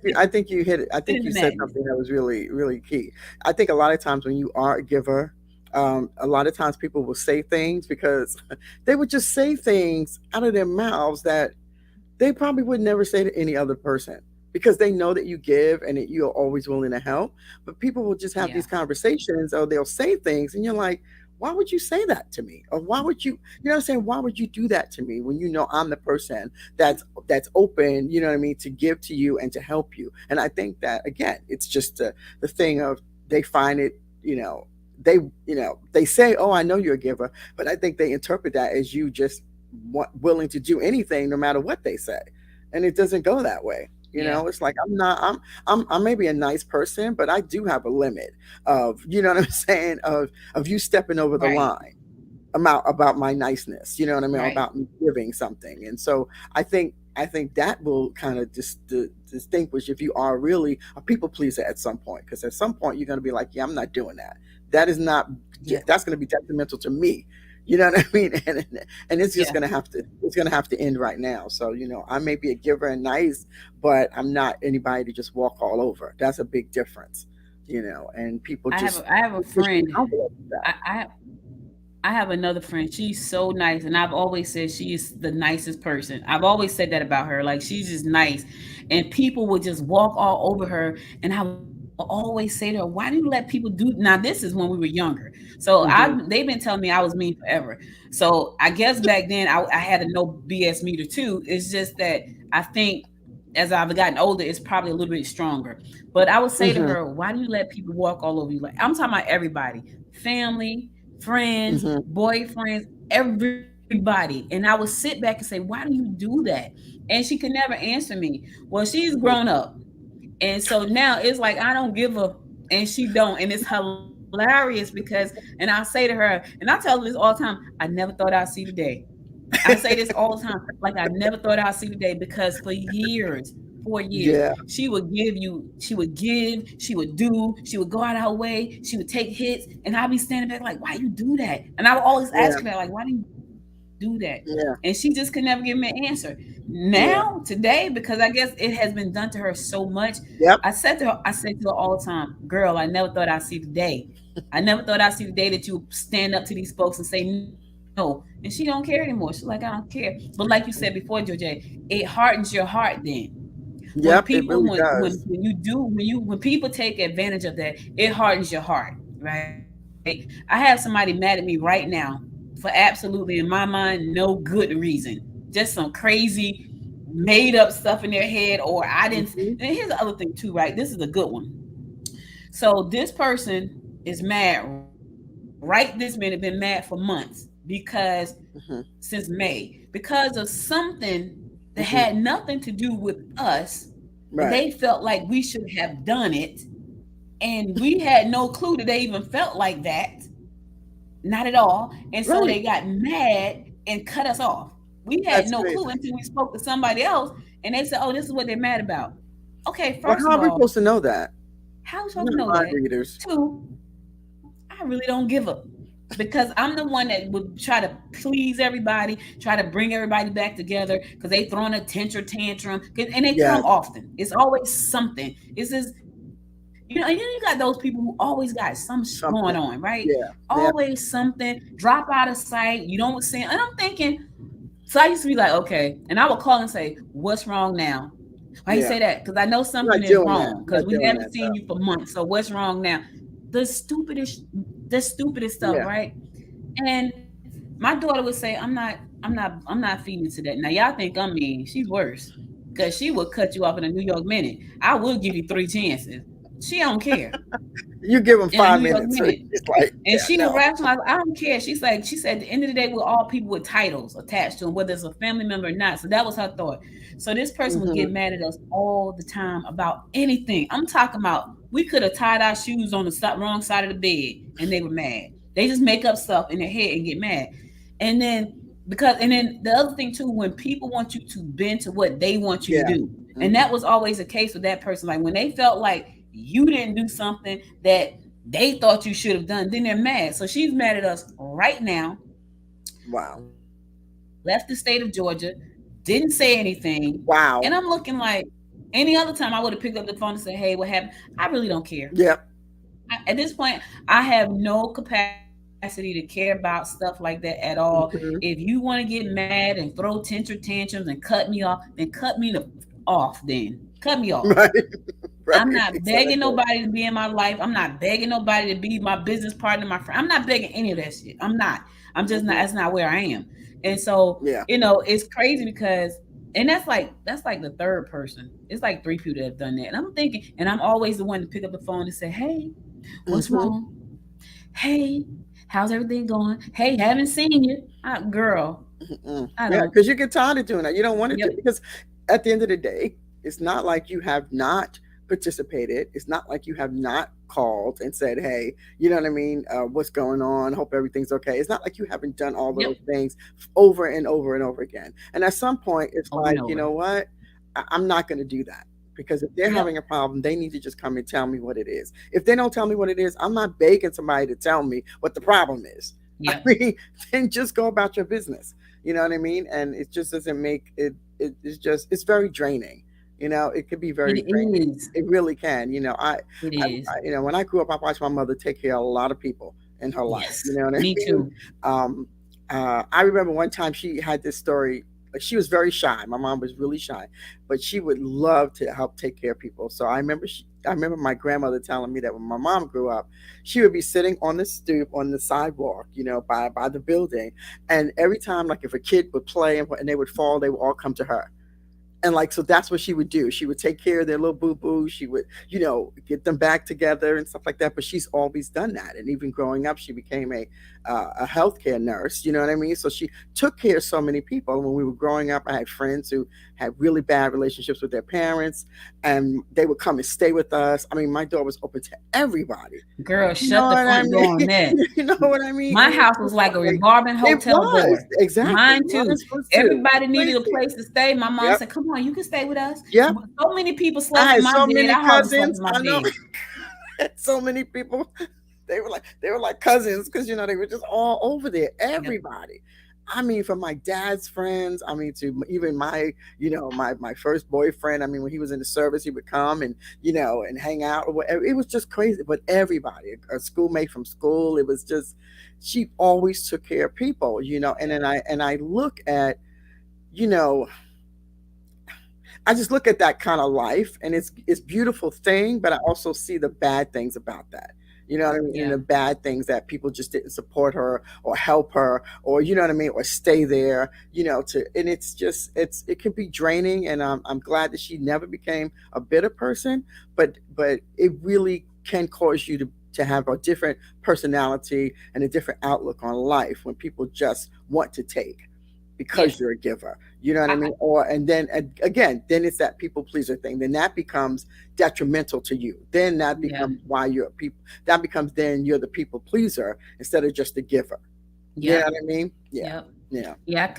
Speaker 2: it.
Speaker 4: I think you hit it. I
Speaker 2: Sit in
Speaker 4: think
Speaker 2: the
Speaker 4: you said
Speaker 2: madness.
Speaker 4: something that was really really key. I think a lot of times when you are a giver, a lot of times people will say things because they would just say things out of their mouths that they probably would never say to any other person because they know that you give and that you're always willing to help. But people will just have
Speaker 2: Yeah.
Speaker 4: these conversations or they'll say things and you're like, why would you say that to me? Or why would you know what I'm saying? Why would you do that to me when you know I'm the person that's open, you know what I mean, to give to you and to help you? And I think that again, it's just the thing of they find it, you know, they they say, oh, I know you're a giver, but I think they interpret that as you just willing to do anything no matter what they say, and it doesn't go that way. You
Speaker 2: Yeah.
Speaker 4: know, it's like I'm not. I'm maybe a nice person, but I do have a limit of, you know what I'm saying, of you stepping over the
Speaker 2: Right.
Speaker 4: line about my niceness. You know what I mean,
Speaker 2: Right.
Speaker 4: about me giving something. And so I think that will kind of distinguish if you are really a people pleaser at some point, because at some point you're going to be like, yeah, I'm not doing that. That is not.
Speaker 2: Yeah.
Speaker 4: That's going to be detrimental to me. You know what I mean? And it's just
Speaker 2: Yeah.
Speaker 4: gonna have to end right now. So, you know, I may be a giver and nice, but I'm not anybody to just walk all over. That's a big difference, you know. And people just
Speaker 2: I have a
Speaker 4: push me
Speaker 2: friend.
Speaker 4: envelope with that.
Speaker 2: I have another friend. She's so nice, and I've always said she is the nicest person. I've always said that about her. Like she's just nice, and people would just walk all over her. And I will always say to her, "Why do you let people do?" Now this is when we were younger, so
Speaker 4: Hmm.
Speaker 2: they've been telling me I was mean forever. So I guess back then I had a no BS meter too. It's just that I think as I've gotten older, it's probably a little bit stronger. But I would say to
Speaker 4: Hmm.
Speaker 2: her, "Why do you let people walk all over you?" Like I'm talking about everybody, family, friends,
Speaker 4: Hmm.
Speaker 2: boyfriends, everybody. And I would sit back and say, why do you do that? And she could never answer me. Well, she's grown up. And so now it's like, I don't give a, and she don't. And it's hilarious because, and I say to her, and I tell her this all the time, I never thought I'd see the day. I say this all the time, like I never thought I'd see the day because for years, 4 years,
Speaker 4: Yeah,
Speaker 2: she would do, she would go out of her way, she would take hits, and I'd be standing back like, why you do that? And I would always
Speaker 4: yeah,
Speaker 2: ask her that, like, why do you do that? And she just
Speaker 4: yeah,
Speaker 2: could never give me an answer. Now,
Speaker 4: yeah.
Speaker 2: today, because I guess it has been done to her so much,
Speaker 4: Yep.
Speaker 2: I said to her all the time, girl, I never thought I'd see the day. I never thought I'd see the day that you stand up to these folks and say no. And she don't care anymore. She's like, I don't care. But like you said before, Georgia, it hardens your heart then. When
Speaker 4: Yep.
Speaker 2: people
Speaker 4: It really does.
Speaker 2: when you do when people take advantage of that, it hardens your heart, right? I have somebody mad at me right now for absolutely in my mind no good reason, just some crazy made up stuff in their head, or I didn't.
Speaker 4: Mhm.
Speaker 2: And here's the other thing too, right? This is a good one. So this person is mad right this minute, been mad for months because
Speaker 4: Mhm.
Speaker 2: since May, because of something that
Speaker 4: Mhm.
Speaker 2: had nothing to do with us, but
Speaker 4: Right.
Speaker 2: they felt like we should have done it. And we had no clue that they even felt like that. Not at all. And so
Speaker 4: Right.
Speaker 2: they got mad and cut us off. We had
Speaker 4: That's
Speaker 2: no clue
Speaker 4: crazy.
Speaker 2: until we spoke to somebody else and they said, oh, this is what they're mad about. Okay,
Speaker 4: Well,
Speaker 2: first
Speaker 4: how
Speaker 2: of
Speaker 4: are we
Speaker 2: all,
Speaker 4: supposed to know that?
Speaker 2: how are you
Speaker 4: We're
Speaker 2: supposed to
Speaker 4: not
Speaker 2: know
Speaker 4: mind
Speaker 2: that?
Speaker 4: readers.
Speaker 2: Two, I really don't give up because I'm the one that would try to please everybody, try to bring everybody back together because they throwing a tantrum, and they throw
Speaker 4: Yes.
Speaker 2: them often. It's always something. It's just, and then you got those people who always got some going on,
Speaker 4: Something.
Speaker 2: right?
Speaker 4: Yeah. Yeah.
Speaker 2: Always something. Drop out of sight. You don't see, and I'm thinking. So I used to be like, okay, and I would call and say, "What's wrong now?" Why you
Speaker 4: Yeah.
Speaker 2: say that? Because I know
Speaker 4: I'm
Speaker 2: something
Speaker 4: not
Speaker 2: is
Speaker 4: doing that.
Speaker 2: wrong
Speaker 4: I'm
Speaker 2: because
Speaker 4: not
Speaker 2: we
Speaker 4: doing
Speaker 2: haven't
Speaker 4: that
Speaker 2: seen
Speaker 4: stuff.
Speaker 2: you for months. So what's wrong now? The stupidest, the stupidest stuff,
Speaker 4: Yeah.
Speaker 2: right? And my daughter would say, I'm not feeding into that. Now y'all think I'm mean. She's worse. Because she would cut you off in a New York minute. I will give you three chances. She don't care.
Speaker 4: You give them
Speaker 2: In a New
Speaker 4: five
Speaker 2: York
Speaker 4: minutes. So
Speaker 2: minute.
Speaker 4: it's like,
Speaker 2: And
Speaker 4: yeah,
Speaker 2: she would
Speaker 4: no.
Speaker 2: rationalize, I don't care. She's like, she said, at the end of the day, we're all people with titles attached to them, whether it's a family member or not. So that was her thought. So this person would
Speaker 4: Hmm.
Speaker 2: get mad at us all the time about anything. I'm talking about we could have tied our shoes on the wrong side of the bed and they were mad. They just make up stuff in their head and get mad. And then and then the other thing too, when people want you to bend to what they want you to
Speaker 4: Yeah.
Speaker 2: do. And
Speaker 4: Hmm.
Speaker 2: that was always the case with that person. Like when they felt like you didn't do something that they thought you should have done, then they're mad. So she's mad at us right now,
Speaker 4: Wow.
Speaker 2: left the state of Georgia, didn't say anything. And I'm looking
Speaker 4: Wow.
Speaker 2: like any other time I would have picked up the phone and said, hey, what happened? I really don't care.
Speaker 4: Yep.
Speaker 2: At this point, I have no capacity to care about stuff like that at all. If you want to
Speaker 4: Hmm.
Speaker 2: get mad and throw tantrums and cut me off, then cut me off then. Cut me off.
Speaker 4: Right.
Speaker 2: I'm
Speaker 4: Right.
Speaker 2: not begging
Speaker 4: Exactly.
Speaker 2: nobody to be in my life. I'm not begging nobody to be my business partner, my friend. I'm not begging any of that shit. I'm not. I'm just not.
Speaker 4: Hmm.
Speaker 2: That's not where I am. And so,
Speaker 4: Yeah.
Speaker 2: it's crazy because, and that's like the third person. It's like three people that have done that. And I'm thinking, and I'm always the one to pick up the phone and say, "Hey, what's
Speaker 4: Hmm.
Speaker 2: wrong? Hey, how's everything going? Hey, haven't seen you, girl.
Speaker 4: Mm-mm.
Speaker 2: I
Speaker 4: Yeah,
Speaker 2: don't.
Speaker 4: because you get tired of doing that. You don't want to do
Speaker 2: Yep.
Speaker 4: it because at the end of the day, it's not like you have not participated. It's not like you have not called and said, "Hey, you know what I mean? What's going on? Hope everything's okay." It's not like you haven't done all
Speaker 2: Yep.
Speaker 4: those things over and over and over again. And at some point, it's
Speaker 2: Over and
Speaker 4: like, you
Speaker 2: over.
Speaker 4: know what? I'm not going to do that. Because if they're
Speaker 2: Yep.
Speaker 4: having a problem, they need to just come and tell me what it is. If they don't tell me what it is, I'm not begging somebody to tell me what the problem is. I
Speaker 2: Yep.
Speaker 4: mean, then just go about your business. You know what I mean? And it just doesn't make it. It's just it's very draining. It could be very
Speaker 2: It
Speaker 4: draining.
Speaker 2: is.
Speaker 4: It really can.
Speaker 2: It is.
Speaker 4: When I grew up, I watched my mother take care of a lot of people in her life. You
Speaker 2: Yes.
Speaker 4: know what I
Speaker 2: Me
Speaker 4: mean?
Speaker 2: too.
Speaker 4: Um, I remember one time she had this story. Like she was very shy. My mom was really shy, but she would love to help take care of people. So I remember my grandmother telling me that when my mom grew up, she would be sitting on the stoop on the sidewalk, by the building, and every time, like if a kid would play and they would fall, they would all come to her, and like so that's what she would do. She would take care of their little boo-boo. She would get them back together and stuff like that. But she's always done that, and even growing up she became a healthcare nurse. You know what I mean? So she took care of so many people. When we were growing up, I had friends who had really bad relationships with their parents, and they would come and stay with us. I mean, my door was open to everybody.
Speaker 2: Girl,
Speaker 4: You know
Speaker 2: shut the
Speaker 4: what I
Speaker 2: front door
Speaker 4: mean?
Speaker 2: on that.
Speaker 4: You know what I mean?
Speaker 2: My
Speaker 4: And it's
Speaker 2: house was
Speaker 4: just
Speaker 2: like a
Speaker 4: like
Speaker 2: revolving
Speaker 4: it
Speaker 2: hotel
Speaker 4: was
Speaker 2: door.
Speaker 4: exactly.
Speaker 2: Mine
Speaker 4: Mine
Speaker 2: too.
Speaker 4: was too.
Speaker 2: Everybody needed a
Speaker 4: Crazy.
Speaker 2: place to stay. My mom
Speaker 4: Yep.
Speaker 2: said, "Come on, you can stay with us."
Speaker 4: Yep.
Speaker 2: So many people slept
Speaker 4: I
Speaker 2: in
Speaker 4: had
Speaker 2: my
Speaker 4: so
Speaker 2: bed.
Speaker 4: many
Speaker 2: I hardly slept
Speaker 4: cousins.
Speaker 2: in my
Speaker 4: I know
Speaker 2: bed.
Speaker 4: so many people. They were like cousins because they were just all over there.
Speaker 2: Yep.
Speaker 4: Everybody. I mean, from my dad's friends. I mean, to even my first boyfriend. I mean, when he was in the service, he would come and hang out or whatever. It was just crazy. But everybody, a schoolmate from school. It was just she always took care of people. And then I look at you know I just look at that kind of life, and it's beautiful thing, but I also see the bad things about that. You know what I mean? And
Speaker 2: Yeah.
Speaker 4: the bad things that people just didn't support her or help her, or you know what I mean, or stay there. And it's just it can be draining. And I'm glad that she never became a bitter person, but it really can cause you to have a different personality and a different outlook on life when people just want to take because
Speaker 2: Yes.
Speaker 4: you're a giver. You know what I
Speaker 2: I,
Speaker 4: mean? Or and then again, then it's that people pleaser thing. Then that becomes detrimental to you. Then that
Speaker 2: yeah.
Speaker 4: becomes why you're a people. That becomes then you're the people pleaser instead of just a giver. You know
Speaker 2: Yep.
Speaker 4: what I mean? Yeah,
Speaker 2: Yep.
Speaker 4: yeah.
Speaker 2: Yeah.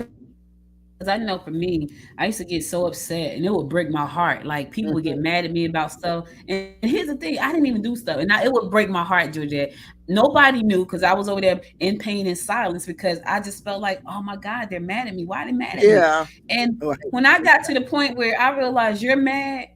Speaker 2: Because I know for me, I used to get so upset and it would break my heart. Like people would get
Speaker 4: Hmm.
Speaker 2: mad at me about stuff. And here's the thing, I didn't even do stuff. And it would break my heart, Georgette. Nobody knew because I was over there in pain and silence because I just felt like, oh my God, they're mad at me. Why are they mad at me?
Speaker 4: Yeah.
Speaker 2: And
Speaker 4: Oh, I
Speaker 2: when I got to the point where I realized you're mad,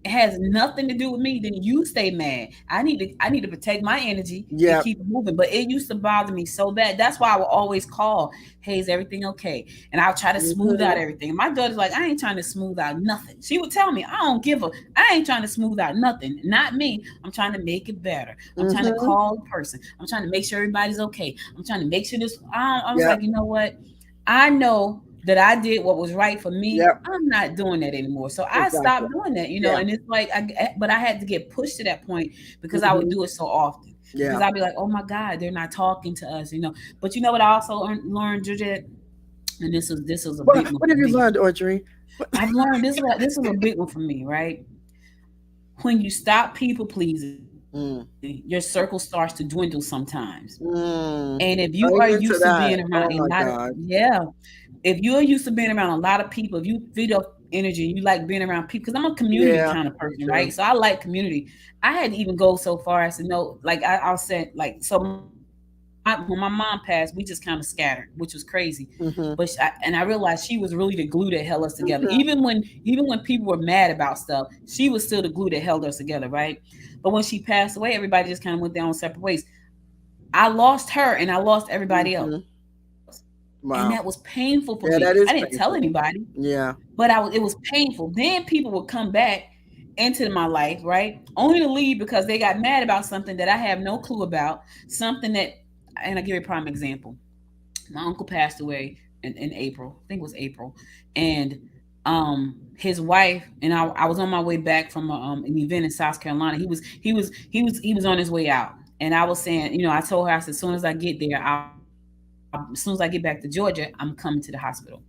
Speaker 2: has nothing to do with me, then you stay mad. I need to protect my energy and
Speaker 4: yeah.
Speaker 2: keep moving. But it used to bother me so bad. That's why I would always call, hey, is everything okay? And I'll try to smooth out
Speaker 4: Hmm.
Speaker 2: everything. And my daughter's like, I ain't trying to smooth out nothing. She would tell me, I don't give a, I ain't trying to smooth out nothing. Not me. I'm trying to make it better. I'm trying to
Speaker 4: Hmm.
Speaker 2: call a person. I'm trying to make sure everybody's okay. I'm trying to make sure this. I was
Speaker 4: Yep.
Speaker 2: like, you know what? I know that I did what was right for me.
Speaker 4: Yep.
Speaker 2: I'm not doing that anymore. So I
Speaker 4: Exactly.
Speaker 2: stopped doing that,
Speaker 4: Yeah.
Speaker 2: and it's like, but I had to get pushed to that point because I would
Speaker 4: Hmm.
Speaker 2: do it so often. Because
Speaker 4: Yeah.
Speaker 2: I'd be like, oh my God, they're not talking to us. But you know what I also learned, Georgette? And this was a big one
Speaker 4: What
Speaker 2: for
Speaker 4: have you
Speaker 2: me.
Speaker 4: learned, Audrey? What?
Speaker 2: I've learned this was a big one for me, right? When you stop people pleasing,
Speaker 4: Mm,
Speaker 2: your circle starts to dwindle sometimes. And
Speaker 4: mm.
Speaker 2: if you are
Speaker 4: Amen
Speaker 2: used
Speaker 4: to
Speaker 2: to being
Speaker 4: that.
Speaker 2: around
Speaker 4: Oh
Speaker 2: a
Speaker 4: my
Speaker 2: lot of,
Speaker 4: God.
Speaker 2: yeah, if you're used to being around a lot of people, if you feed off energy and you like being around people, because I'm a community
Speaker 4: Yeah.
Speaker 2: kind of
Speaker 4: Me
Speaker 2: person,
Speaker 4: too.
Speaker 2: right? So I like community. I had to even go so far as to know, like I'll say, like, so when my mom passed, we just kind of scattered, which was crazy. But
Speaker 4: Hmm.
Speaker 2: and I realized she was really the glue that held us together.
Speaker 4: Hmm.
Speaker 2: Even when people were mad about stuff, she was still the glue that held us together, right? But when she passed away, everybody just kind of went their own separate ways. I lost her and I lost everybody else.
Speaker 4: Hmm.
Speaker 2: And that was painful
Speaker 4: Wow.
Speaker 2: for me. I didn't tell
Speaker 4: Yeah, that is
Speaker 2: anybody,
Speaker 4: painful.
Speaker 2: but
Speaker 4: Yeah.
Speaker 2: it was painful. Then people would come back into my life, right? Only to leave because they got mad about something that I have no clue about. Something that, and I give you a prime example. My uncle passed away in April. I think it was April. And his wife and I was on my way back from an event in South Carolina. He was on his way out. And I was saying, I told her, I said, as soon as I get there, as soon as I get back to Georgia, I'm coming to the hospital.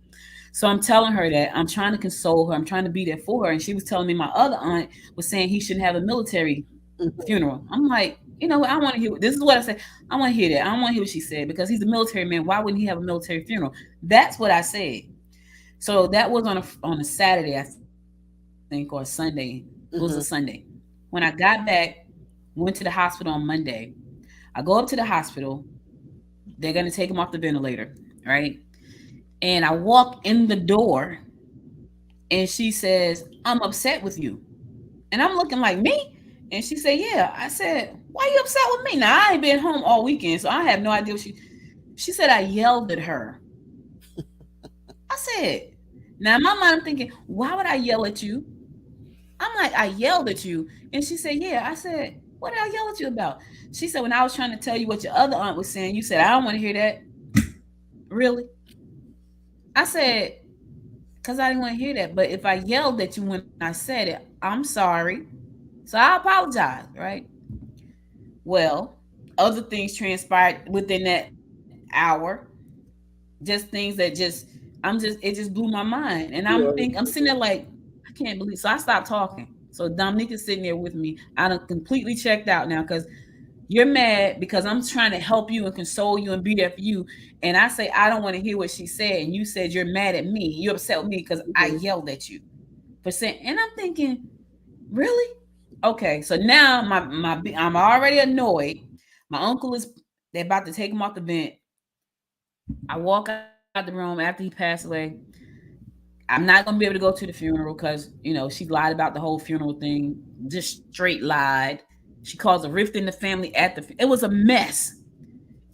Speaker 2: So I'm telling her that I'm trying to console her. I'm trying to be there for her. And she was telling me my other aunt was saying he shouldn't have a military
Speaker 4: Hmm.
Speaker 2: funeral. I'm like, I want to hear. This is what I said. I want to hear that. I don't want to hear what she said because he's a military man. Why wouldn't he have a military funeral? That's what I said. So that was on a Saturday, I think, or a Sunday. It was a Sunday.
Speaker 4: Hmm.
Speaker 2: When I got back, went to the hospital on Monday. I go up to the hospital. They're gonna take him off the ventilator, right? And I walk in the door, and she says, "I'm upset with you." And I'm looking like, me? And she said, yeah. I said, why you upset with me? Now I ain't been home all weekend, so I have no idea what she said I yelled at her. I said, now in my mind I'm thinking, why would I yell at you? I'm like, I yelled at you. And she said, yeah. I said, what did I yell at you about? She said, when I was trying to tell you what your other aunt was saying, you said, I don't want to hear that. Really? I said, because I didn't want to hear that. But if I yelled at you when I said it, I'm sorry. So I apologize, right? Well, other things transpired within that hour. Just things that it just blew my mind. And I'm sitting there like, I can't believe. So I stopped talking. So Dominique is sitting there with me. I done completely checked out now because you're mad because I'm trying to help you and console you and be there for you. And I say, I don't want to hear what she said. And you said you're mad at me. You're upset with me because I
Speaker 4: Hmm.
Speaker 2: yelled at you for saying, and I'm thinking, really? Okay, so now I'm already annoyed. My uncle is they're about to take him off the vent. I walk out the room after he passed away. I'm not gonna be able to go to the funeral because she lied about the whole funeral thing, just straight lied. She caused a rift in the family it was a mess,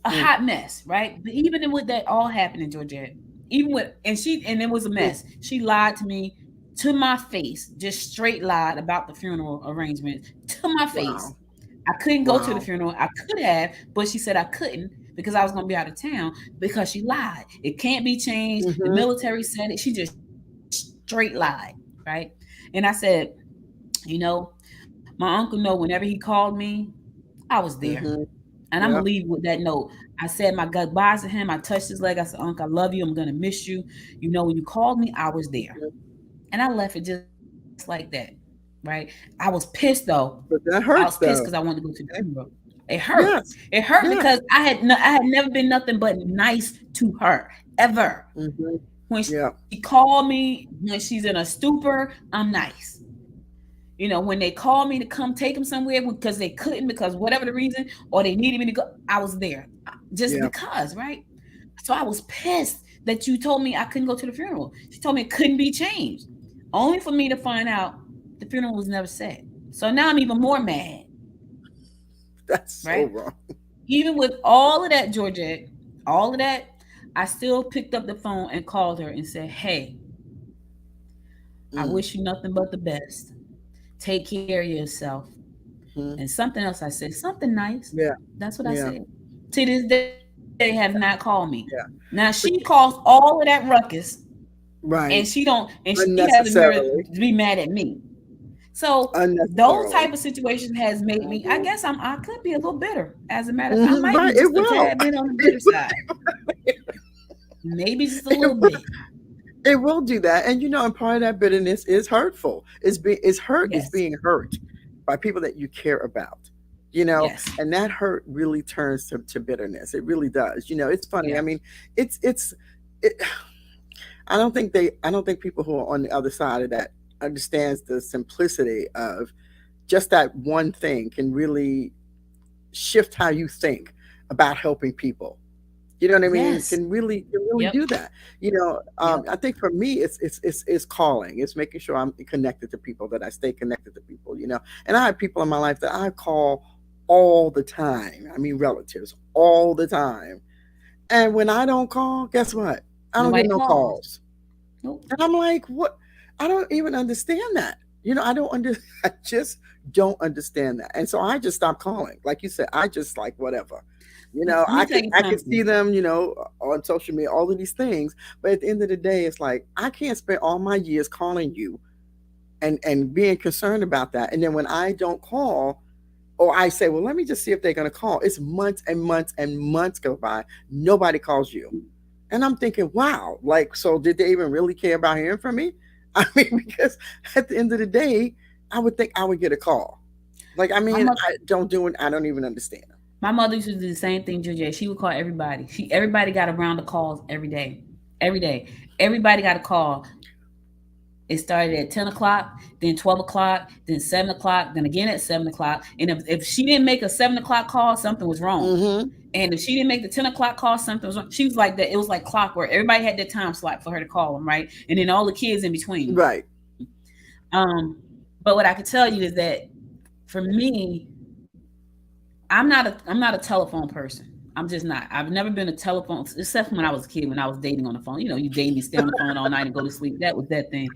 Speaker 2: a hot mess, right? But even with that all happening, Georgette, even with and it was a mess. She lied to me to my face, just straight lied about the funeral arrangements to my face.
Speaker 4: Wow.
Speaker 2: I couldn't go to the
Speaker 4: Wow.
Speaker 2: funeral. I could have, but she said I couldn't because I was going to be out of town because she lied. It can't be changed. The
Speaker 4: Mm-hmm.
Speaker 2: military said it. She just straight lied, right? And I said, you know, my uncle know whenever he called me, I was there.
Speaker 4: Mm-hmm.
Speaker 2: And I'm gonna
Speaker 4: Yep.
Speaker 2: leave with that note. I said my goodbyes to him. I touched his leg. I said, Uncle, I love you. I'm gonna miss you. You know, when you called me, I was there. And I left it just like that. Right. I was pissed though.
Speaker 4: But
Speaker 2: I
Speaker 4: that
Speaker 2: was pissed
Speaker 4: hurts
Speaker 2: because I
Speaker 4: though.
Speaker 2: wanted to go to the funeral. It hurt.
Speaker 4: Yes.
Speaker 2: It hurt
Speaker 4: Yes.
Speaker 2: because I had never been nothing but nice to her ever.
Speaker 4: Mm-hmm.
Speaker 2: When
Speaker 4: Yeah.
Speaker 2: she called me, when she's in a stupor, I'm nice. You know, when they called me to come take them somewhere because they couldn't, because whatever the reason, or they needed me to go, I was there just
Speaker 4: Yeah.
Speaker 2: because, right? So I was pissed that you told me I couldn't go to the funeral. She told me it couldn't be changed, only for me to find out the funeral was never set. So now I'm even more mad,
Speaker 4: That's so
Speaker 2: right?
Speaker 4: wrong.
Speaker 2: Even with all of that, Georgette, all of that, I still picked up the phone and called her and said, hey, I
Speaker 4: Mm.
Speaker 2: wish you nothing but the best. Take care of yourself.
Speaker 4: Mm-hmm.
Speaker 2: And something else I said, something nice.
Speaker 4: Yeah.
Speaker 2: That's what I
Speaker 4: Yeah.
Speaker 2: said. To this day, they have not called me.
Speaker 4: Yeah.
Speaker 2: Now she caused all of that ruckus, and
Speaker 4: Right.
Speaker 2: she don't, and she has the nerve
Speaker 4: Unnecessarily.
Speaker 2: to be mad at me. So those
Speaker 4: Unnecessarily.
Speaker 2: type of situations has made me. I guess I could be a little bitter. As a matter of fact, I
Speaker 4: Mm-hmm.
Speaker 2: might be
Speaker 4: Right. It
Speaker 2: just a
Speaker 4: will.
Speaker 2: tad bit on the bitter side. Maybe just a little bit.
Speaker 4: It will do that. And and part of that bitterness is hurtful. It's hurt is
Speaker 2: Yes.
Speaker 4: being hurt by people that you care about.
Speaker 2: Yes.
Speaker 4: And that hurt really turns to bitterness. It really does. It's funny.
Speaker 2: Yeah.
Speaker 4: I mean, it's it, I don't think people who are on the other side of that understands the simplicity of just that one thing can really shift how you think about helping people. You know what I mean?
Speaker 2: Yes.
Speaker 4: Can really
Speaker 2: Yep.
Speaker 4: do that.
Speaker 2: Yep.
Speaker 4: I think for me, it's calling. It's making sure I'm connected to people, that I stay connected to people. And I have people in my life that I call all the time. I mean, relatives all the time. And when I don't call, guess what? I don't get
Speaker 2: Nobody
Speaker 4: no
Speaker 2: calls.
Speaker 4: calls.
Speaker 2: Nope.
Speaker 4: And I'm like, what? I don't even understand that. I don't under. I just don't understand that. And so I just stopped calling. Like you said, I just like whatever.
Speaker 2: Let me
Speaker 4: I
Speaker 2: tell
Speaker 4: can
Speaker 2: you
Speaker 4: I can see
Speaker 2: something.
Speaker 4: them, on social media, all of these things. But at the end of the day, it's like I can't spend all my years calling you and being concerned about that. And then when I don't call, or I say, well, let me just see if they're gonna call. It's months and months and months go by. Nobody calls you. And I'm thinking, wow, like, so did they even really care about hearing from me? I mean, because at the end of the day, I would think I would get a call. Like, I
Speaker 2: My
Speaker 4: mean,
Speaker 2: mother,
Speaker 4: I don't do it. I don't even understand.
Speaker 2: my mother used to do the same thing, Georgia. She would call everybody. Everybody got a round of calls every day. Every day. Everybody got a call. It started at 10 o'clock, then 12 o'clock, then 7 o'clock, then again at 7 o'clock. And if she didn't make a 7 o'clock call, something was wrong.
Speaker 4: Mm-hmm.
Speaker 2: And if she didn't make the 10 o'clock call, something was wrong. She was like that. It was like clockwork. Everybody had their time slot for her to call them, right? And then all the kids in between.
Speaker 4: Right.
Speaker 2: Um, but what I could tell you is that for me, I'm not a telephone person. I'm just not. I've never been a telephone, except when I was a kid, when I was dating on the phone. You date me, stay on the phone all night and go to sleep. That was that thing.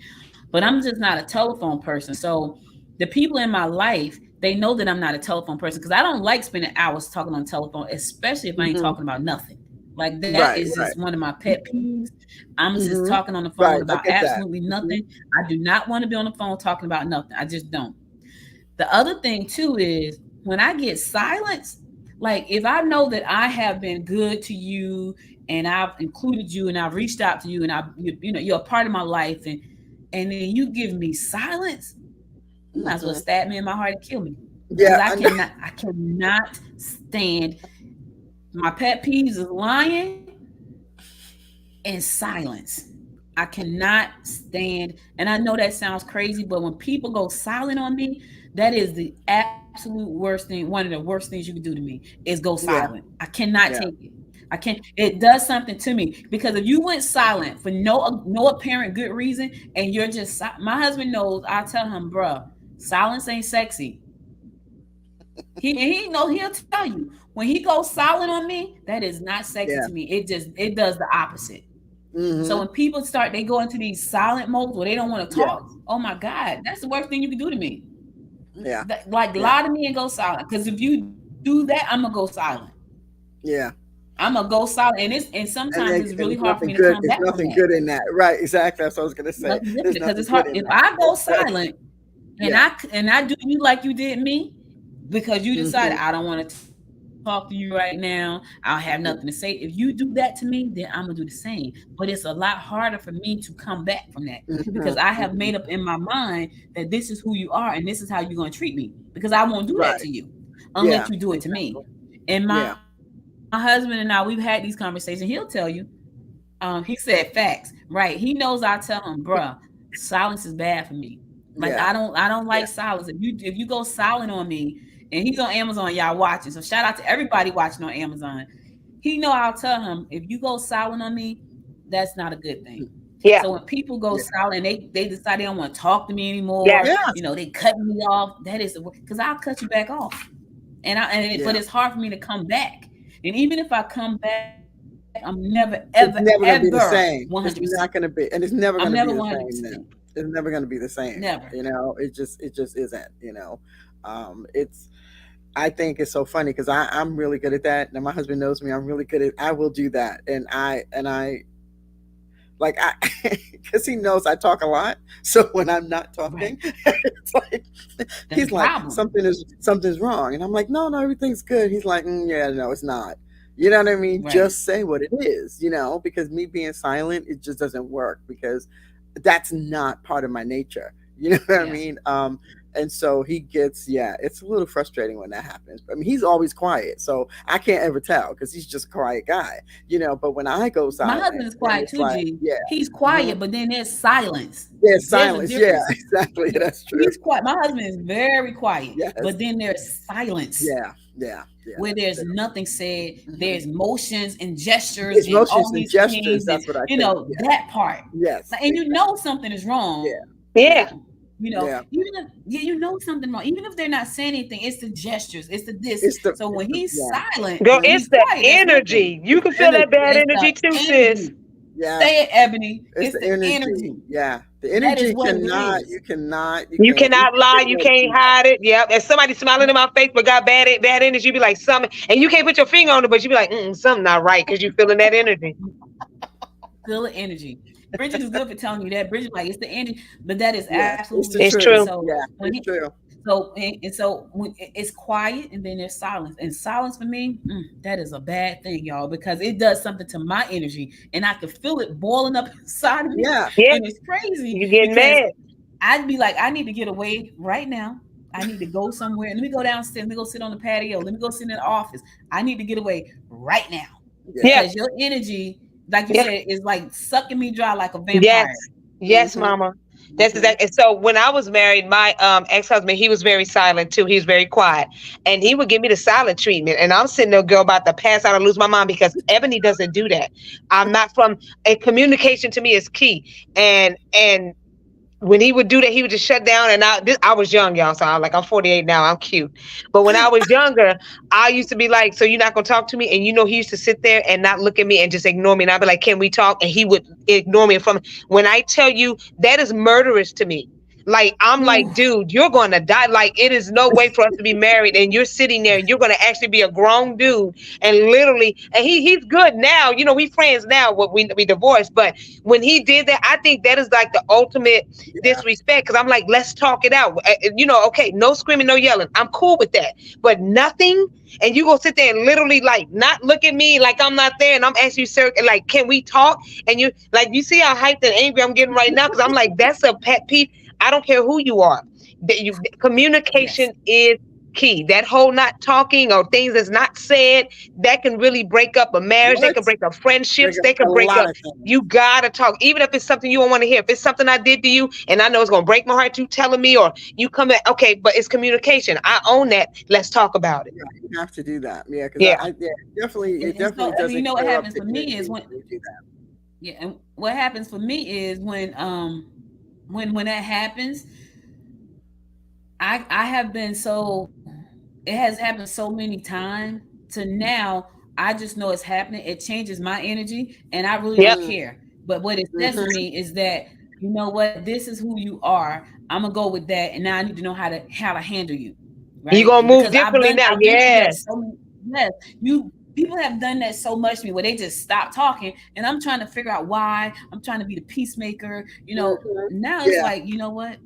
Speaker 2: But I'm just not a telephone person. So the people in my life, they know that I'm not a telephone person because I don't like spending hours talking on the telephone, especially if I ain't
Speaker 4: Mm-hmm.
Speaker 2: talking about nothing. Like that
Speaker 4: Right.
Speaker 2: is
Speaker 4: Right.
Speaker 2: just one of my pet peeves. I'm just
Speaker 4: Mm-hmm.
Speaker 2: talking on the phone
Speaker 4: Right. I
Speaker 2: about
Speaker 4: get that.
Speaker 2: absolutely nothing. I do not want to be on the phone talking about nothing. I just don't. The other thing too is when I get silence, like if I know that I have been good to you and I've included you and I've reached out to you and you're a part of my life and then you give me silence, you might as well
Speaker 4: Mm-hmm.
Speaker 2: stab me in my heart and kill me. Because
Speaker 4: Yeah.
Speaker 2: I cannot stand. My pet peeves is lying and silence. I cannot stand, and I know that sounds crazy, but when people go silent on me, that is the absolute worst thing. One of the worst things you can do to me is go
Speaker 4: Yeah.
Speaker 2: silent. I cannot
Speaker 4: Yeah.
Speaker 2: take it. I can't. It does something to me because if you went silent for no apparent good reason, and you're just my husband knows. I tell him, bruh, silence ain't sexy. He knows. He'll tell you when he goes silent on me, that is not sexy
Speaker 4: Yeah.
Speaker 2: to me. It does the opposite. So
Speaker 4: Mm-hmm.
Speaker 2: when people they go into these silent modes where they don't want to
Speaker 4: Yeah.
Speaker 2: talk. Oh my God, that's the worst thing you can do to me.
Speaker 4: Yeah.
Speaker 2: Lie to me and go silent. Because if you do that, I'm gonna go silent.
Speaker 4: Yeah.
Speaker 2: I'm gonna go silent, and sometimes it's really
Speaker 4: there's
Speaker 2: hard for
Speaker 4: nothing
Speaker 2: me to
Speaker 4: good.
Speaker 2: come
Speaker 4: There's
Speaker 2: back from
Speaker 4: nothing
Speaker 2: that.
Speaker 4: good in that. Right. Exactly. That's what I was gonna say.
Speaker 2: Nothing good
Speaker 4: There's
Speaker 2: because
Speaker 4: nothing
Speaker 2: it's
Speaker 4: good
Speaker 2: hard.
Speaker 4: in
Speaker 2: If
Speaker 4: that.
Speaker 2: I go silent and
Speaker 4: Yeah.
Speaker 2: I do you like you did me, because you decided
Speaker 4: Mm-hmm.
Speaker 2: I don't want to talk to you right now, I'll have nothing to say. If you do that to me, then I'm gonna do the same. But it's a lot harder for me to come back from that
Speaker 4: Mm-hmm.
Speaker 2: because I have
Speaker 4: Mm-hmm.
Speaker 2: made up in my mind that this is who you are and this is how you're gonna treat me. Because I won't do that
Speaker 4: Right.
Speaker 2: to you
Speaker 4: Yeah.
Speaker 2: unless you do it to me.
Speaker 4: Exactly.
Speaker 2: And my
Speaker 4: Yeah.
Speaker 2: husband and I, we've had these conversations. He'll tell you. He said facts, right? He knows I tell him, bruh, silence is bad for me. Like
Speaker 4: Yeah.
Speaker 2: I don't
Speaker 4: Yeah.
Speaker 2: like silence. If you go silent on me, and he's on Amazon, y'all watching. So shout out to everybody watching on Amazon. He know I'll tell him if you go silent on me, that's not a good thing.
Speaker 5: Yeah.
Speaker 2: So when people go
Speaker 4: Yeah.
Speaker 2: silent, they decide they don't want to talk to me anymore.
Speaker 5: Yes.
Speaker 4: Yes.
Speaker 2: You know, they cut me off. That is because I'll cut you back off, but
Speaker 4: Yeah.
Speaker 2: it's hard for me to come back. And even if I come back, I'm never, ever,
Speaker 4: It's never
Speaker 2: ever
Speaker 4: gonna be the same.
Speaker 2: 100%.
Speaker 4: It's not gonna be, and it's never
Speaker 2: I'm
Speaker 4: gonna
Speaker 2: never
Speaker 4: be the
Speaker 2: 100%.
Speaker 4: same. Then it's never gonna be the same.
Speaker 2: Never.
Speaker 4: It just isn't. It's. I think it's so funny because I'm really good at that. Now my husband knows me. I'm really good at. I will do that, and I like I because he knows I talk a lot. So when I'm not talking,
Speaker 2: Right.
Speaker 4: it's like
Speaker 2: That's the
Speaker 4: he's like
Speaker 2: problem.
Speaker 4: something's wrong, and I'm like no, everything's good. He's like yeah, no, it's not. You know what I mean?
Speaker 2: Right.
Speaker 4: Just say what it is. Because me being silent, it just doesn't work because that's not part of my nature. You know what I
Speaker 2: Yeah.
Speaker 4: mean? And so he gets, it's a little frustrating when that happens. I mean, he's always quiet, so I can't ever tell because he's just a quiet guy, But when I go
Speaker 2: My
Speaker 4: silent,
Speaker 2: husband is
Speaker 4: then
Speaker 2: quiet
Speaker 4: it's
Speaker 2: too,
Speaker 4: like,
Speaker 2: G.
Speaker 4: yeah,
Speaker 2: He's
Speaker 4: hmm
Speaker 2: quiet, but then there's silence.
Speaker 4: there's
Speaker 2: There's a
Speaker 4: silence. Yeah,
Speaker 2: difference.
Speaker 4: exactly.
Speaker 2: Yeah.
Speaker 4: That's true.
Speaker 2: He's quiet. My husband is very quiet,
Speaker 4: Yes.
Speaker 2: but then there's silence
Speaker 4: Yeah.
Speaker 2: where
Speaker 4: That's
Speaker 2: there's
Speaker 4: true.
Speaker 2: nothing said.
Speaker 4: hmm
Speaker 2: There's motions and gestures
Speaker 4: It's
Speaker 2: and all
Speaker 4: motions and
Speaker 2: these
Speaker 4: gestures.
Speaker 2: things, and
Speaker 4: That's what I think. Yeah.
Speaker 2: that part.
Speaker 4: Yes.
Speaker 2: And you know something is wrong.
Speaker 4: Yeah.
Speaker 5: Yeah.
Speaker 4: Yeah.
Speaker 2: Even if you know something wrong, even if they're not saying anything, it's the gestures, it's the this.
Speaker 4: It's the.
Speaker 2: So when he's
Speaker 4: Yeah.
Speaker 2: silent,
Speaker 5: Girl,
Speaker 2: when
Speaker 5: it's
Speaker 2: he's
Speaker 5: the
Speaker 2: quiet, that's one thing.
Speaker 5: energy. You can feel
Speaker 4: Energy.
Speaker 5: that bad
Speaker 2: It's
Speaker 5: energy
Speaker 2: the
Speaker 5: too, sis.
Speaker 2: energy.
Speaker 4: Yeah.
Speaker 2: Say it, Ebony.
Speaker 4: It's
Speaker 2: It's
Speaker 4: the
Speaker 2: the
Speaker 4: energy.
Speaker 2: energy.
Speaker 4: Yeah. The
Speaker 2: That is
Speaker 4: energy
Speaker 2: what it
Speaker 4: cannot.
Speaker 2: is.
Speaker 4: You cannot. You
Speaker 5: You
Speaker 4: can't. You
Speaker 5: cannot
Speaker 4: can't
Speaker 5: lie.
Speaker 4: get
Speaker 5: You
Speaker 4: away
Speaker 5: can't
Speaker 4: from that.
Speaker 5: hide it. Yep. If somebody smiling in my face but got bad energy, you be like something, and you can't put your finger on it, but you be like, something not right because you feeling that energy.
Speaker 2: Feel the energy. Bridget is good for telling you that. Bridget, like, it's the energy, but that is
Speaker 4: Yeah. It's
Speaker 2: absolutely
Speaker 4: the
Speaker 5: It's
Speaker 2: true.
Speaker 4: truth.
Speaker 5: true.
Speaker 2: So
Speaker 4: Yeah.
Speaker 2: when
Speaker 4: It's true.
Speaker 2: so when it's quiet and then there's silence, and silence for me, that is a bad thing, y'all, because it does something to my energy, and I can feel it boiling up inside of me,
Speaker 4: Yeah.
Speaker 5: Yeah.
Speaker 2: and it's crazy
Speaker 5: You getting
Speaker 2: because
Speaker 5: mad.
Speaker 2: I'd be like, I need to get away right now. I need to go somewhere. Let me go downstairs. Let me go sit on the patio. Let me go sit in the office. I need to get away right now
Speaker 4: Yeah.
Speaker 5: Yeah.
Speaker 2: because your energy, like you
Speaker 5: Yeah.
Speaker 2: said, is like sucking me dry like a
Speaker 5: Yes.
Speaker 2: vampire.
Speaker 5: Yes,
Speaker 4: hmm
Speaker 5: mama. That's
Speaker 4: hmm
Speaker 5: exactly. So when I was married, my ex-husband, he was very silent too. He was very quiet, and he would give me the silent treatment. And I'm sitting there, girl, about to pass out and lose my mind because Ebony doesn't do that. I'm not from a communication to me is key, and when he would do that, he would just shut down. And I was young, y'all. So I'm 48 now. I'm cute. But when I was younger, I used to be like, so you're not going to talk to me? And he used to sit there and not look at me and just ignore me. And I'd be like, can we talk? And he would ignore me. When I tell you, that is murderous to me. Like, I'm like, dude, you're going to die. Like, it is no way for us to be married. And you're sitting there and you're going to actually be a grown dude. And literally, and he's good now. We friends now. We divorced. But when he did that, I think that is like the ultimate
Speaker 4: Yeah.
Speaker 5: disrespect. Because I'm like, let's talk it out. Okay, no screaming, no yelling. I'm cool with that. But nothing. And you go sit there and literally like not look at me like I'm not there. And I'm asking you, sir, like, can we talk? And you see how hyped and angry I'm getting right now? Because I'm like, that's a pet peeve. I don't care who you are. Communication is key. That whole not talking or things that's not said, that can really break up a marriage. They can break up friendships. They can break up. You gotta talk, even if it's something you don't want to hear. If it's something I did to you, and I know it's gonna break my heart, you telling me, or you come at, okay, but it's communication. I own that. Let's talk about it.
Speaker 4: Yeah, you have to do that. Yeah, because
Speaker 5: Yeah.
Speaker 4: definitely, it
Speaker 2: And so,
Speaker 4: definitely doesn't.
Speaker 2: you know what
Speaker 4: clear up
Speaker 2: happens
Speaker 4: the
Speaker 2: for me
Speaker 4: energy
Speaker 2: is
Speaker 4: when you do that.
Speaker 2: Yeah, and what happens for me is when that happens, I have been so it has happened so many times to now I just know it's happening. It changes my energy and I really
Speaker 5: Yep.
Speaker 2: don't care. But what it says to
Speaker 4: Mhm.
Speaker 2: me is that you know what, this is who you are. I'm gonna go with that, and now I need to know how to handle you,
Speaker 5: You
Speaker 2: right?
Speaker 5: gonna move
Speaker 2: Because
Speaker 5: differently now.
Speaker 2: I've been through that
Speaker 5: Yes.
Speaker 2: so many. Yes, people have done that so much to me where they just stop talking, and I'm trying to figure out why. I'm trying to be the peacemaker, Now it's
Speaker 4: Yeah.
Speaker 2: like, you know what?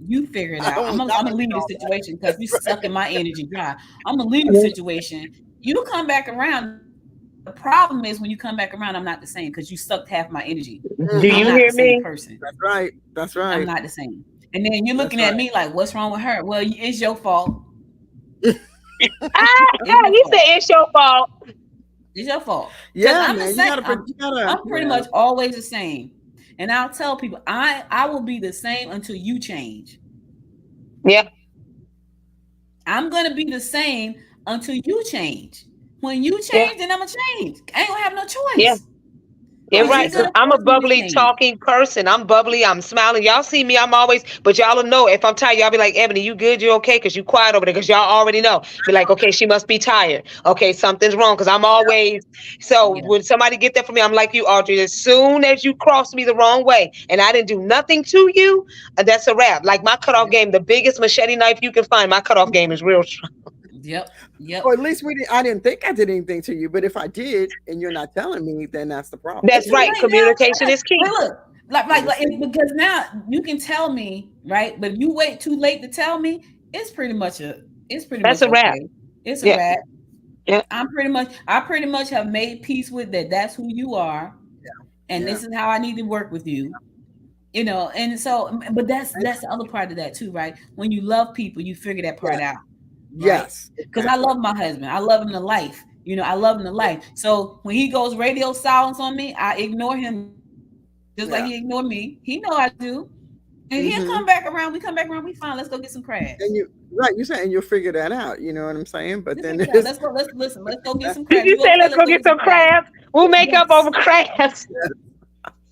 Speaker 2: You figure it
Speaker 4: I
Speaker 2: out. I'm
Speaker 4: don't
Speaker 2: gonna, I'm gonna leave the
Speaker 4: know.
Speaker 2: situation because
Speaker 4: That's
Speaker 2: you
Speaker 4: right.
Speaker 2: sucking my energy dry. I'm gonna leave the situation. You come back around. The problem is when you come back around, I'm not the same because you sucked half my energy.
Speaker 5: Do
Speaker 2: I'm
Speaker 5: you
Speaker 4: Hmm.
Speaker 2: not
Speaker 5: hear
Speaker 2: the same
Speaker 5: me?
Speaker 2: person.
Speaker 4: That's right. That's
Speaker 2: I'm
Speaker 4: right.
Speaker 2: not the same. And then you're
Speaker 4: That's
Speaker 2: looking
Speaker 4: right.
Speaker 2: at me like, what's wrong with her? Well, it's your fault.
Speaker 5: Ah,
Speaker 2: It's your
Speaker 5: you say
Speaker 2: fault.
Speaker 5: it's your fault.
Speaker 2: It's your fault. Because
Speaker 4: Yeah,
Speaker 2: I'm the
Speaker 4: man. You
Speaker 2: same.
Speaker 4: gotta. You gotta.
Speaker 2: I'm pretty
Speaker 4: Yeah.
Speaker 2: much always the same. And I'll tell people, I will be the same until you change.
Speaker 5: Yeah.
Speaker 2: I'm gonna be the same until you change. When you
Speaker 5: Yeah.
Speaker 2: change, then I'm gonna change. I ain't gonna have no
Speaker 5: Yeah.
Speaker 2: choice.
Speaker 5: Yeah,
Speaker 2: Because
Speaker 4: Right.
Speaker 2: you're
Speaker 5: right. Cause
Speaker 2: gonna
Speaker 5: I'm a
Speaker 2: force me to
Speaker 5: bubbly
Speaker 2: change.
Speaker 5: talking person. I'm bubbly. I'm smiling. Y'all see me. I'm always. But y'all will know if I'm tired. Y'all be like, Ebony, you good? You okay? Cause you quiet over there. Cause y'all already know. Be like, okay, she must be tired. Okay, something's wrong. Cause I'm always. So
Speaker 2: Yeah.
Speaker 5: when somebody get that for me, I'm like you, Audrey. As soon as you cross me the wrong way, and I didn't do nothing to you, that's a wrap. Like my cutoff
Speaker 2: Yep.
Speaker 5: game, the biggest machete knife you can find. My cutoff game is real strong.
Speaker 2: Yep. Yep.
Speaker 4: Or at least we didn't. I didn't think I did anything to you, but if I did, and you're not telling me, then that's the problem.
Speaker 2: It's
Speaker 5: That's
Speaker 2: too
Speaker 5: right.
Speaker 2: late now.
Speaker 5: Communication is
Speaker 2: But
Speaker 5: key.
Speaker 2: look, like,
Speaker 4: Let
Speaker 2: like,
Speaker 4: me
Speaker 2: like
Speaker 4: see.
Speaker 2: because now you can tell me, right? But if you wait too late to tell me, it's pretty
Speaker 5: That's
Speaker 2: much
Speaker 5: a wrap.
Speaker 2: okay. It's a
Speaker 5: Yeah.
Speaker 2: wrap.
Speaker 5: Yeah.
Speaker 2: I pretty much have made peace with that. That's who you are, and
Speaker 4: Yeah.
Speaker 2: this is how I need to work with you. And so, but that's the other part of that too, right? When you love people, you figure that
Speaker 4: Yeah.
Speaker 2: part out, right?
Speaker 4: Yes.
Speaker 2: Because I
Speaker 4: Exactly.
Speaker 2: love my husband. I love him to life. I love him to life. So when he goes radio silence on me, I ignore him just like
Speaker 4: Yeah.
Speaker 2: he ignored me. He know I do. And he'll
Speaker 4: Mm-hmm.
Speaker 2: come back around. We come back around. We fine. Let's go get some crabs.
Speaker 4: And you right, you're saying you'll figure that out. You know what I'm saying? But
Speaker 2: We'll
Speaker 4: then
Speaker 2: figure it out.
Speaker 4: there's
Speaker 2: Let's go. Let's listen. Let's go get some
Speaker 5: Did
Speaker 2: crabs.
Speaker 5: you
Speaker 2: You
Speaker 5: say
Speaker 2: okay?
Speaker 5: let's
Speaker 2: Let's
Speaker 5: go
Speaker 2: go
Speaker 5: get
Speaker 2: get some
Speaker 5: some
Speaker 2: crabs.
Speaker 5: crabs? We'll make up over
Speaker 2: Yes.
Speaker 5: crabs.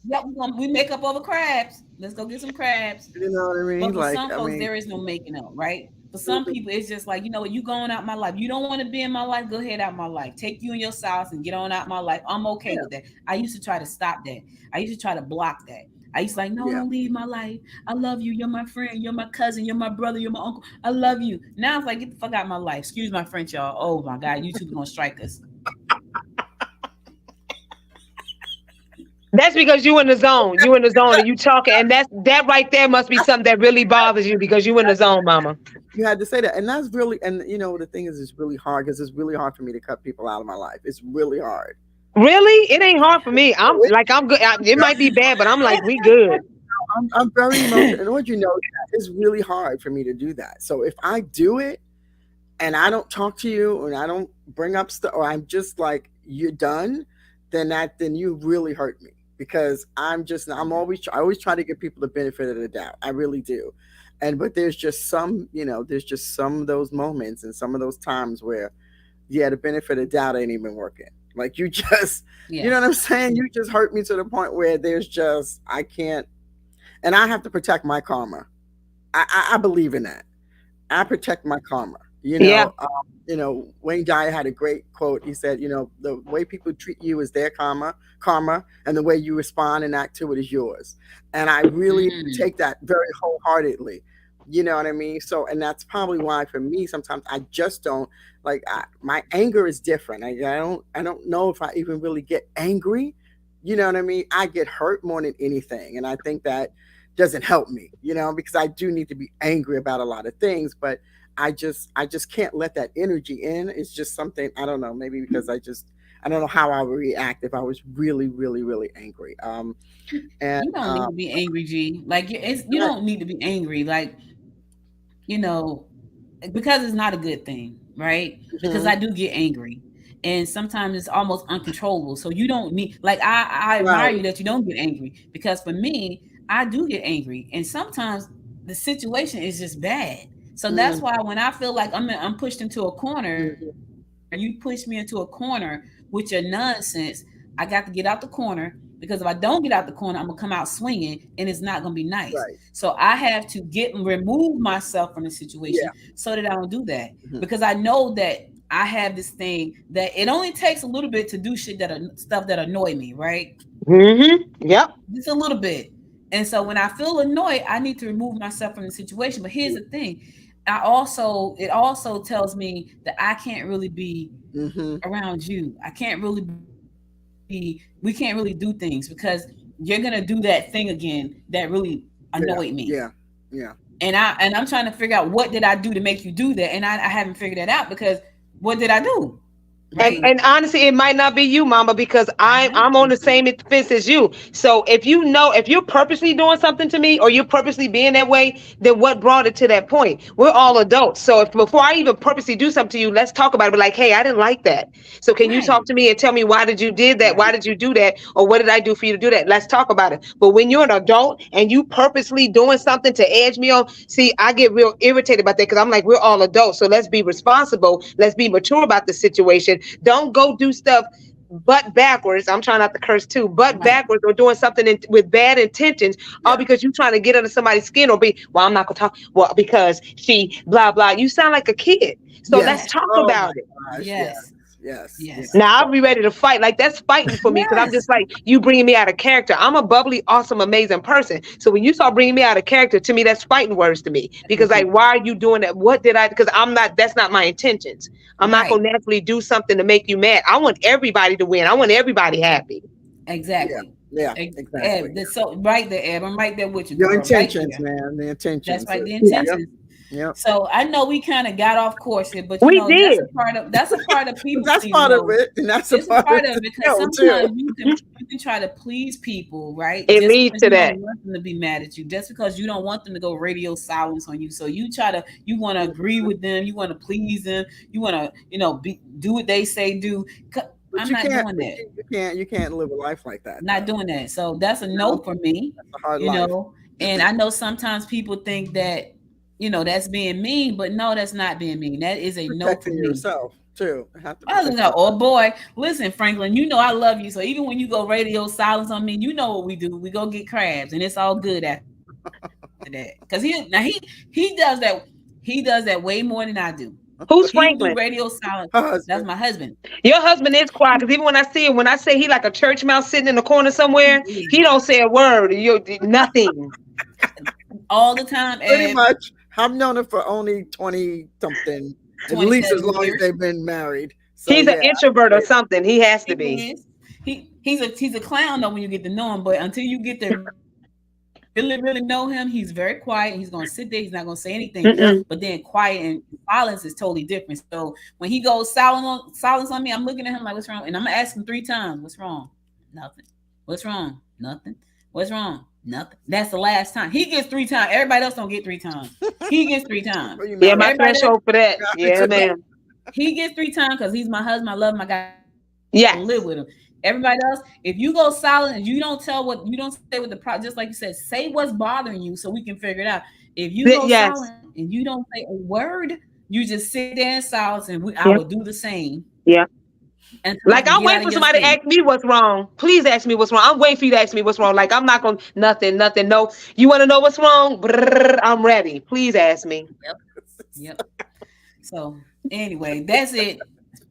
Speaker 2: Yep. We make up over crabs. Let's go get some crabs.
Speaker 4: you know what I mean?
Speaker 2: But for
Speaker 4: Like
Speaker 2: some
Speaker 4: I
Speaker 2: folks,
Speaker 4: mean,
Speaker 2: there is no making up, right? For some
Speaker 4: mhm,
Speaker 2: people, it's just like, you know what, you going out my life. You don't want to be in my life, go ahead out my life. Take you and your spouse and get on out my life. I'm okay
Speaker 4: yeah,
Speaker 2: with that. I used to try to stop that. I used to try to block that. I used to like, no,
Speaker 4: yeah.
Speaker 2: don't leave my life. I love you. You're my friend. You're my cousin. You're my brother. You're my uncle. I love you. Now it's like, get the fuck out of my life. Excuse my French, y'all. Oh my God, YouTube is gonna strike us.
Speaker 5: That's because you in the zone. You in the zone and you talking, and that right there must be something that really bothers you because you in the zone, mama.
Speaker 4: You had to say that, and that's really, and the thing is, it's really hard because it's really hard for me to cut people out of my life. It's really hard.
Speaker 5: Really? It ain't hard for me. I'm
Speaker 4: It-
Speaker 5: like I'm good. It might be bad, but I'm like we good.
Speaker 4: I'm very emotional, and what you know, it's really hard for me to do that. So if I do it and I don't talk to you, and I don't bring up stuff, or I'm just like you're done, then you really hurt me because I always try to give people the benefit of the doubt. I really do, and but there's just some of those moments and some of those times where yeah, the benefit of doubt ain't even working. Like you just, you know what I'm
Speaker 2: Yes.
Speaker 4: saying? You just hurt me to the point where there's just I can't, and I have to protect my karma. I believe in that. I protect my karma.
Speaker 5: Yeah.
Speaker 4: Wayne Dyer had a great quote. He said, the way people treat you is their karma, and the way you respond and act to it is yours. And I really
Speaker 2: Mm.
Speaker 4: take that very wholeheartedly. You know what I mean? So, and that's probably why for me sometimes I just don't my anger is different. I don't know if I even really get angry. You know what I mean? I get hurt more than anything, and I think that doesn't help me, because I do need to be angry about a lot of things, but I just can't let that energy in. It's just something I don't know, maybe because I don't know how I would react if I was really, really, really angry. And
Speaker 2: You don't need to be angry, G. Like you
Speaker 4: right,
Speaker 2: don't need to be angry. Like, you know, because it's not a good thing, right? Because
Speaker 4: mhm,
Speaker 2: I do get angry. And sometimes it's almost uncontrollable. So you don't need like I admire
Speaker 4: right,
Speaker 2: you that you don't get angry because for me, I do get angry. And sometimes the situation is just bad. So that's
Speaker 4: mm,
Speaker 2: why when I feel like I'm pushed into a corner,
Speaker 4: mhm,
Speaker 2: you push me into a corner with your nonsense, I got to get out the corner because if I don't get out the corner, I'm gonna come out swinging and it's not gonna be nice.
Speaker 4: right,
Speaker 2: So I have to remove myself from the situation
Speaker 4: yeah,
Speaker 2: so that I don't do that
Speaker 4: mhm,
Speaker 2: because I know that I have this thing that it only takes a little bit to do shit stuff that annoy me, right?
Speaker 5: Mm-hmm. Yep.
Speaker 2: Just a little bit. And so when I feel annoyed, I need to remove myself from the situation. But here's the thing. It also tells me that I can't really be around you. I can't really we can't really do things because you're gonna do that thing again that really annoyed me.
Speaker 4: Yeah.
Speaker 2: And I'm trying to figure out what did I do to make you do that, and I haven't figured that out because what did I do? Right.
Speaker 5: And honestly, it might not be you, Mama, because I'm on the same fence as you. So if you're purposely doing something to me or you're purposely being that way, then what brought it to that point? We're all adults. So if before I even purposely do something to you, let's talk about it. But like, hey, I didn't like that. So can you talk to me and tell me why did you did that? Why did you do that? Or what did I do for you to do that? Let's talk about it. But when you're an adult and you purposely doing something to edge me on, see, I get real irritated about that because I'm like, we're all adults. So let's be responsible. Let's be mature about the situation. Don't go do stuff butt backwards. I'm trying not to curse too, butt backwards or doing something with bad intentions, all because you're trying to get under somebody's skin or well, I'm not gonna talk. Well, because she blah blah. You sound like a kid. So let's talk about it.
Speaker 2: Yes.
Speaker 5: Now I'll be ready to fight. Like that's fighting for me because I'm just like you bringing me out of character. I'm a bubbly, awesome, amazing person. So when you start bringing me out of character, to me that's fighting words to me because like why are you doing that? What did I? Because I'm not. That's not my intentions. I'm not gonna naturally do something to make you mad. I want everybody to win. I want everybody happy.
Speaker 2: Exactly.
Speaker 4: Yeah, exactly.
Speaker 2: Eb, so right there, Eb. I'm right there with you.
Speaker 4: Your intentions, man. The intentions.
Speaker 2: That's right. The intentions.
Speaker 4: Yep.
Speaker 2: So I know we kind of got off course here, but
Speaker 5: did.
Speaker 2: that's a part of people.
Speaker 4: That's part of it, and that's a part of it
Speaker 2: because sometimes you can try to please people, right?
Speaker 5: It leads to that.
Speaker 2: You don't want them to be mad at you just because you don't want them to go radio silence on you. So you want to agree with them, you want to please them, you want to do what they say do.
Speaker 4: But
Speaker 2: I'm not doing that.
Speaker 4: You can't live a life like that.
Speaker 2: Not doing that. So that's a no for me.
Speaker 4: That's a hard life.
Speaker 2: And I know sometimes people think that that's being mean, but no, that's not being mean. That is a no for me.
Speaker 4: Yourself too.
Speaker 2: Oh boy, listen, Franklin. I love you. So even when you go radio silence on me, you know what we do. We go get crabs, and it's all good after that. Because he does that. He does that way more than I do.
Speaker 5: Who's Franklin?
Speaker 2: Radio silence. That's my husband.
Speaker 5: Your husband is quiet because even when I say he like a church mouse sitting in the corner somewhere, he don't say a word. Nothing.
Speaker 2: All the time.
Speaker 4: Pretty much. I've known him for only 20 something, at least as long as they've been married. So,
Speaker 5: he's an introvert or something. He has to be.
Speaker 2: He's a clown though when you get to know him, but until you get to really know him, he's very quiet. He's gonna sit there. He's not gonna say anything. But then quiet and silence is totally different. So when he goes silence on me, I'm looking at him like, "What's wrong?" And I'm gonna ask him 3 times, "What's wrong?" Nothing. What's wrong? Nothing. What's wrong? Nothing. That's the last time. He gets 3 times. Everybody else don't get 3 times. He gets 3 times.
Speaker 5: Yeah, my threshold for that. Yeah, man.
Speaker 2: He gets 3 times because he's my husband. I love him. I got
Speaker 5: to
Speaker 2: live with him. Everybody else, if you go silent and you don't say what the problem, just like you said, say what's bothering you so we can figure it out. If you go silent and you don't say a word, you just sit there in silence, and I will do the same.
Speaker 5: Yeah. Like I'm waiting for somebody to ask me what's wrong. Please ask me what's wrong. I'm waiting for you to ask me what's wrong. Like I'm not gonna nothing. No, you want to know what's wrong? Brrr, I'm ready. Please ask me.
Speaker 2: Yep. So anyway, that's it.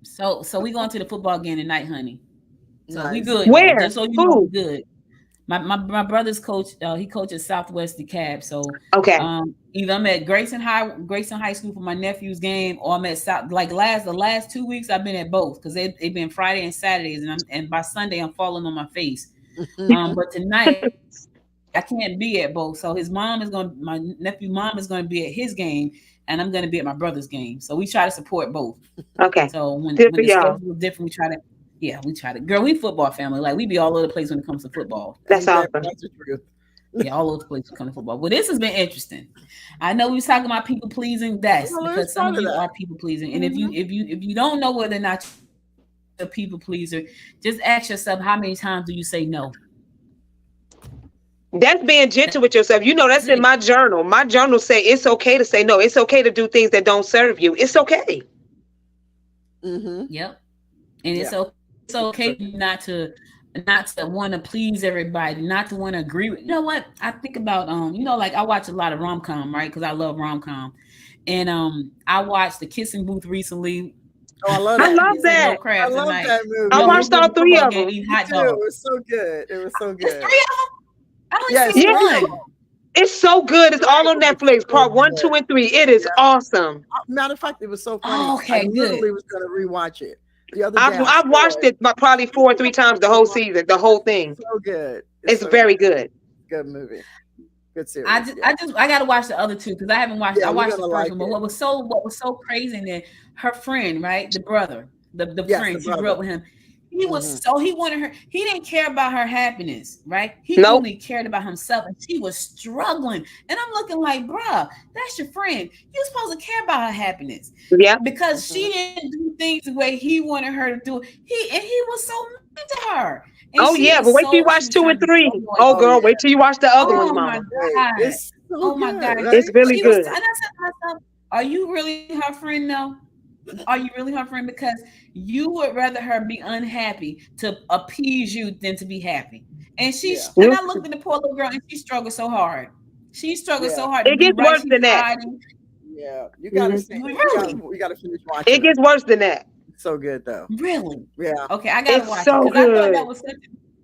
Speaker 2: So we going to the football game tonight, honey. So we good.
Speaker 5: Where?
Speaker 2: Just so you know, we good. My brother's coach. He coaches Southwest DeKalb. So
Speaker 5: okay.
Speaker 2: Either I'm at Grayson High School for my nephew's game, or I'm at South. Like the last 2 weeks, I've been at both because they've been Friday and Saturdays, and by Sunday I'm falling on my face. But tonight I can't be at both. So my nephew's mom is going to be at his game, and I'm going to be at my brother's game. So we try to support both.
Speaker 5: Okay.
Speaker 2: So when the schedule is different, we try to. Yeah, we try to. Girl, we football family. Like we be all over the place when it comes to football.
Speaker 5: That's awesome.
Speaker 4: That's the truth.
Speaker 2: Yeah, all over the place when it comes to football. Well, this has been interesting. I know we was talking about people pleasing. That's because some of you are people pleasing. And if you don't know whether or not you're a people pleaser, just ask yourself, how many times do you say no?
Speaker 5: That's being gentle with yourself. That's in my journal. My journal say it's okay to say no. It's okay to do things that don't serve you. It's okay.
Speaker 2: Yep. And it's okay not to want to please everybody, not to want to agree with. You know what? I think about like I watch a lot of rom-com, right? Because I love rom-com. And I watched The Kissing Booth recently.
Speaker 4: Oh, I love that.
Speaker 2: I love that
Speaker 4: movie.
Speaker 5: I watched all 3 of them.
Speaker 4: It was so good. It was so good.
Speaker 2: 3 of them? I only
Speaker 4: Yeah,
Speaker 2: seen
Speaker 5: Yeah,
Speaker 2: one.
Speaker 5: it's so good. It's all on Netflix.
Speaker 4: so
Speaker 5: Part one,
Speaker 4: good.
Speaker 5: 2, and 3. It is
Speaker 4: Yeah.
Speaker 5: awesome.
Speaker 4: Matter of fact, it was so funny.
Speaker 2: Oh,
Speaker 4: I
Speaker 2: okay, good.
Speaker 4: literally was going to rewatch it the other day. I
Speaker 5: I've watched
Speaker 4: said,
Speaker 5: it probably 4 or 3 times, the whole season, the whole thing.
Speaker 4: so good. It's
Speaker 5: It's
Speaker 4: so
Speaker 5: very good.
Speaker 4: good movie. Good
Speaker 2: I
Speaker 4: series.
Speaker 2: just,
Speaker 4: Yeah.
Speaker 2: I gotta watch the other two because I haven't watched.
Speaker 4: Yeah,
Speaker 2: I
Speaker 4: you're
Speaker 2: watched the
Speaker 4: gonna
Speaker 2: first
Speaker 4: like
Speaker 2: one, but
Speaker 4: it.
Speaker 2: what was so crazy that her friend, right, the brother, the
Speaker 4: Yes,
Speaker 2: friend,
Speaker 4: the
Speaker 2: she grew up
Speaker 4: brother.
Speaker 2: with him. He was
Speaker 4: Mhm.
Speaker 2: so he wanted her. He didn't care about her happiness, right? He
Speaker 5: Nope.
Speaker 2: only cared about himself, and she was struggling. And I'm looking like, bruh, that's your friend. You're supposed to care about her happiness
Speaker 5: Yeah.
Speaker 2: because
Speaker 4: Mhm.
Speaker 2: she didn't do things the way he wanted her to do it. He was so mean to her, and
Speaker 5: Oh yeah, but wait till you
Speaker 2: she
Speaker 5: watch
Speaker 2: was
Speaker 5: 2
Speaker 2: trying
Speaker 5: and
Speaker 2: to be
Speaker 5: 3.
Speaker 2: so loyal.
Speaker 5: Oh
Speaker 4: Oh
Speaker 5: girl, wait
Speaker 4: yeah.
Speaker 5: till you watch the other ones,
Speaker 2: Oh my
Speaker 5: mama.
Speaker 4: Wait,
Speaker 2: God.
Speaker 4: it's so
Speaker 2: Oh my
Speaker 4: good,
Speaker 2: God.
Speaker 5: It's
Speaker 4: right?
Speaker 5: really
Speaker 2: She was, and
Speaker 5: good.
Speaker 2: I said to myself, are you really her friend though? Are you really her friend? Because you would rather her be unhappy to appease you than to be happy. And
Speaker 4: Yeah.
Speaker 2: and
Speaker 5: Yeah.
Speaker 2: I looked at the poor little girl and she struggled so hard. She struggled
Speaker 4: Yeah.
Speaker 2: so hard to
Speaker 5: It
Speaker 2: do
Speaker 5: gets
Speaker 2: right.
Speaker 5: worse
Speaker 2: She's
Speaker 5: than that.
Speaker 2: hiding.
Speaker 4: Yeah. You gotta
Speaker 5: Mhm.
Speaker 4: see it.
Speaker 2: Really?
Speaker 4: We gotta finish watching
Speaker 5: It
Speaker 4: them.
Speaker 5: gets worse than that.
Speaker 4: So good though.
Speaker 2: Really?
Speaker 4: Yeah.
Speaker 2: Okay, I gotta
Speaker 5: It's
Speaker 2: watch it
Speaker 5: so
Speaker 2: because I thought that
Speaker 5: good.
Speaker 2: was such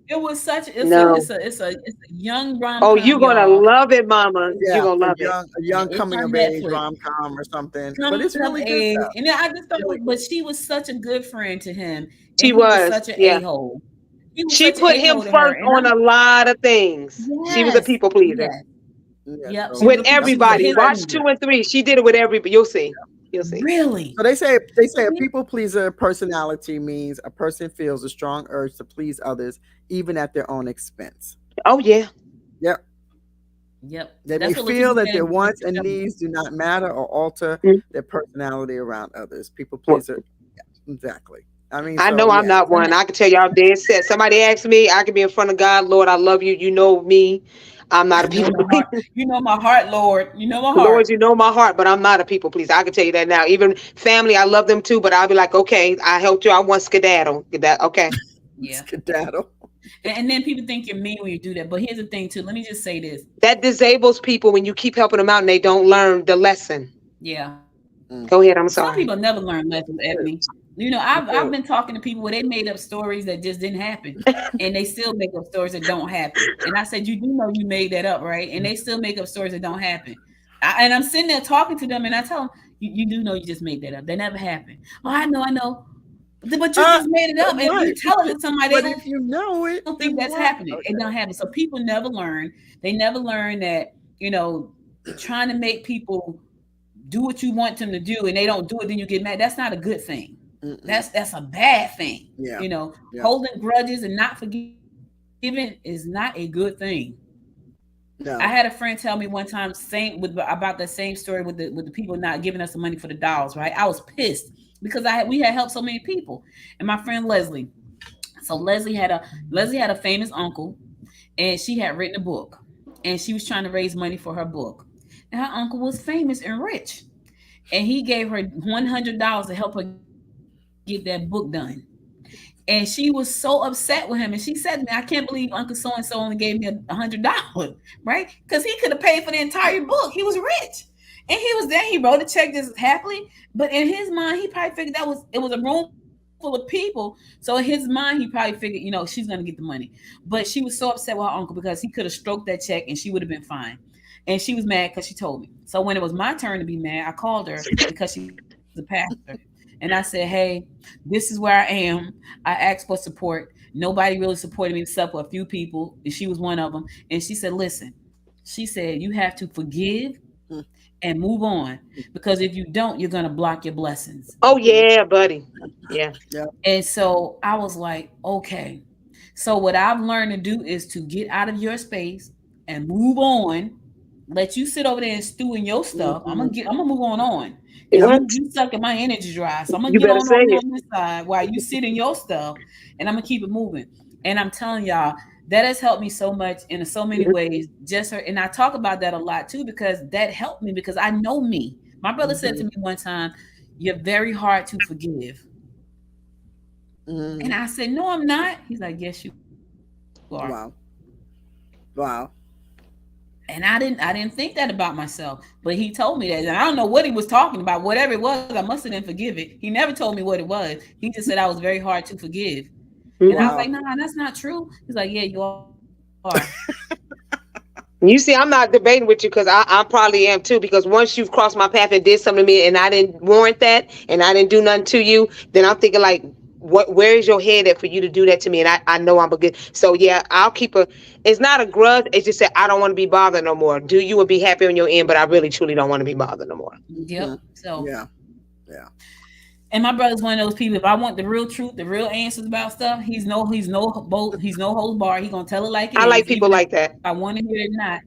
Speaker 2: it was such
Speaker 5: No.
Speaker 2: it's a young
Speaker 5: Oh,
Speaker 2: rom-com,
Speaker 5: you're gonna
Speaker 2: y'all.
Speaker 5: love it, mama. You're
Speaker 4: Yeah.
Speaker 5: gonna love it.
Speaker 4: A young
Speaker 2: It's
Speaker 4: coming
Speaker 2: on
Speaker 4: of age
Speaker 2: Netflix.
Speaker 4: rom com or something. But
Speaker 2: Coming
Speaker 4: it's
Speaker 2: of
Speaker 4: really good
Speaker 2: age.
Speaker 4: though.
Speaker 2: And then I just thought,
Speaker 4: Really good.
Speaker 2: but she was such a good friend to him,
Speaker 5: She
Speaker 2: and he was
Speaker 5: was.
Speaker 2: such an
Speaker 5: Yeah.
Speaker 2: a-hole. He was
Speaker 5: She
Speaker 2: such an
Speaker 5: put him
Speaker 2: a-hole to her.
Speaker 5: first
Speaker 2: And
Speaker 5: on
Speaker 2: I'm
Speaker 5: a lot of things. She was a
Speaker 2: yes,
Speaker 5: people pleaser.
Speaker 2: yes,
Speaker 4: Yeah.
Speaker 2: yep.
Speaker 4: So
Speaker 2: She was
Speaker 5: With
Speaker 2: a people.
Speaker 4: that's
Speaker 2: She was a
Speaker 5: everybody.
Speaker 2: his
Speaker 5: Watch
Speaker 2: pleaser.
Speaker 5: 2 and 3. She did it with everybody. You'll see. You'll see.
Speaker 2: Really?
Speaker 4: so they say a people pleaser personality means a person feels a strong urge to please others even at their own expense.
Speaker 5: Oh yeah.
Speaker 4: Yep.
Speaker 2: Yep.
Speaker 4: They may
Speaker 2: That's what
Speaker 4: feel
Speaker 2: Letitia
Speaker 4: that
Speaker 2: said
Speaker 4: their
Speaker 2: in the
Speaker 4: wants and
Speaker 2: show.
Speaker 4: needs do not matter or alter
Speaker 5: Mm.
Speaker 4: their personality around others. People
Speaker 5: Well,
Speaker 4: pleaser. Yeah, exactly. I mean,
Speaker 5: I
Speaker 4: so
Speaker 5: know I'm
Speaker 4: yeah.
Speaker 5: not one. I can tell y'all dead set. Somebody asked me, I can be in front of God, Lord, I love you. You know me. I'm not a
Speaker 2: You know
Speaker 5: people
Speaker 2: my heart.
Speaker 5: pleaser.
Speaker 2: You know my heart, Lord. You know my
Speaker 5: Lord,
Speaker 2: heart.
Speaker 5: you know my heart, but I'm not a people pleaser. I can tell you that now. Even family, I love them too, but I'll be like, okay, I helped you. I want skedaddle. That okay.
Speaker 2: Yeah.
Speaker 4: Skedaddle.
Speaker 2: And then people think you're mean when you do that. But here's the thing, too. Let me just say this.
Speaker 5: That disables people when you keep helping them out and they don't learn the lesson.
Speaker 2: Yeah.
Speaker 4: Mm.
Speaker 5: Go ahead. I'm
Speaker 2: Some
Speaker 5: sorry.
Speaker 2: people never learn lessons, Ebony. You know, I've been talking to people where they made up stories that just didn't happen, and they still make up stories that don't happen. And I said, you do know you made that up, right? And they still make up stories that don't happen. And I'm sitting there talking to them, and I tell them, you do know you just made that up. That never happened. Oh, I know. But you just made it up, and you
Speaker 4: Right.
Speaker 2: tell it to somebody.
Speaker 4: But
Speaker 2: They
Speaker 4: if you know it,
Speaker 2: don't
Speaker 4: then
Speaker 2: think that's
Speaker 4: what?
Speaker 2: happening.
Speaker 4: Okay.
Speaker 2: It don't happen. So people never learn. They never learn that, trying to make people do what you want them to do and they don't do it, then you get mad. That's not a good thing.
Speaker 4: Mm-mm.
Speaker 2: That's a bad thing.
Speaker 4: Yeah.
Speaker 2: Yeah.
Speaker 4: Yeah.
Speaker 2: Holding grudges and not forgiving is not a good thing.
Speaker 4: No.
Speaker 2: I had a friend tell me one time about the same story with the people not giving us the money for the dolls, right? I was pissed because we had helped so many people. And my friend Leslie. So Leslie had a famous uncle, and she had written a book, and she was trying to raise money for her book. And her uncle was famous and rich, and he gave her $100 to help her get that book done. And she was so upset with him, and she said to me, "I can't believe Uncle so and so only gave me $100, right? Because he could have paid for the entire book. He was rich, and he was there. He wrote a check just happily, but in his mind, he probably figured it was a room full of people. So in his mind, he probably figured, she's gonna get the money. But she was so upset with her uncle because he could have stroked that check and she would have been fine. And she was mad because she told me. So when it was my turn to be mad, I called her because she's a pastor. And I said, hey, this is where I am. I asked for support. Nobody really supported me except for a few people. And she was one of them. And she said, listen, she said, you have to forgive and move on. Because if you don't, you're going to block your blessings.
Speaker 5: Oh, yeah, buddy. Yeah.
Speaker 2: And so I was like, okay. So what I've learned to do is to get out of your space and move on. Let you sit over there and stew in your stuff. I'm gonna move on. You sucking my energy dry. So I'm gonna get on this side while you sit in your stuff, and I'm gonna keep it moving. And I'm telling y'all, that has helped me so much in so many ways. And I talk about that a lot too, because that helped me because I know me. My brother said to me one time, "You're very hard to forgive." And I said, "No, I'm not." He's like, "Yes, you are."
Speaker 4: Wow.
Speaker 2: And I didn't think that about myself, but he told me that. And I don't know what he was talking about. Whatever it was, I must have didn't forgive it. He never told me what it was. He just said I was very hard to forgive. And I was like, nah, that's not true. He's like, yeah, you are.
Speaker 5: You see, I'm not debating with you because I probably am too. Because once you've crossed my path and did something to me, and I didn't warrant that, and I didn't do nothing to you, then I'm thinking like, what? Where is your head at for you to do that to me? And I know I'm a good. So yeah, I'll keep a. It's not a grudge. It's just that I don't want to be bothered no more. Do you and be happy on your end, but I really truly don't want to be bothered no more.
Speaker 2: Yep. So
Speaker 4: Yeah. Yeah.
Speaker 2: and my brother's one of those people. If I want the real truth, the real answers about stuff, he's no holds bar. He gonna tell it like it
Speaker 5: I
Speaker 2: is,
Speaker 5: like people
Speaker 2: even if
Speaker 5: like that.
Speaker 2: I want to hear it or not.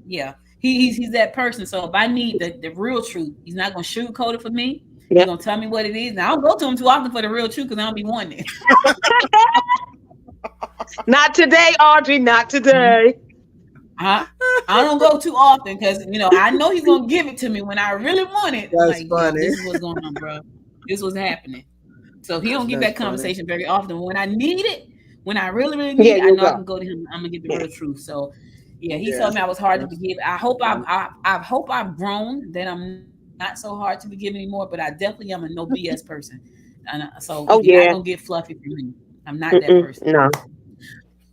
Speaker 2: Yeah, he's that person. So if I need the real truth, he's not gonna sugarcoat it for me. He's
Speaker 5: Yep.
Speaker 2: gonna tell me what it is. Now I don't go to him too often for the real truth because I don't be wanting it.
Speaker 5: Not today, Audrey. Not today.
Speaker 2: I don't go too often because I know he's gonna give it to me when I really want it.
Speaker 4: That's
Speaker 2: Like,
Speaker 4: funny.
Speaker 2: this is what's going on, bro. This was happening. So he don't get
Speaker 4: That's
Speaker 2: that conversation very often. When I need it, when I really, really need
Speaker 5: Yeah,
Speaker 2: it, I
Speaker 5: you'll
Speaker 2: know I
Speaker 5: go.
Speaker 2: can go to him. I'm gonna get the real truth. So yeah, he
Speaker 4: Yeah.
Speaker 2: told me I was hard to forgive. I hope I hope I've grown, that I'm not so hard to forgive anymore, but I definitely am a no BS person. And so
Speaker 5: Oh
Speaker 2: you're not
Speaker 5: yeah.
Speaker 2: gonna get fluffy from me. I'm not that person.
Speaker 5: No.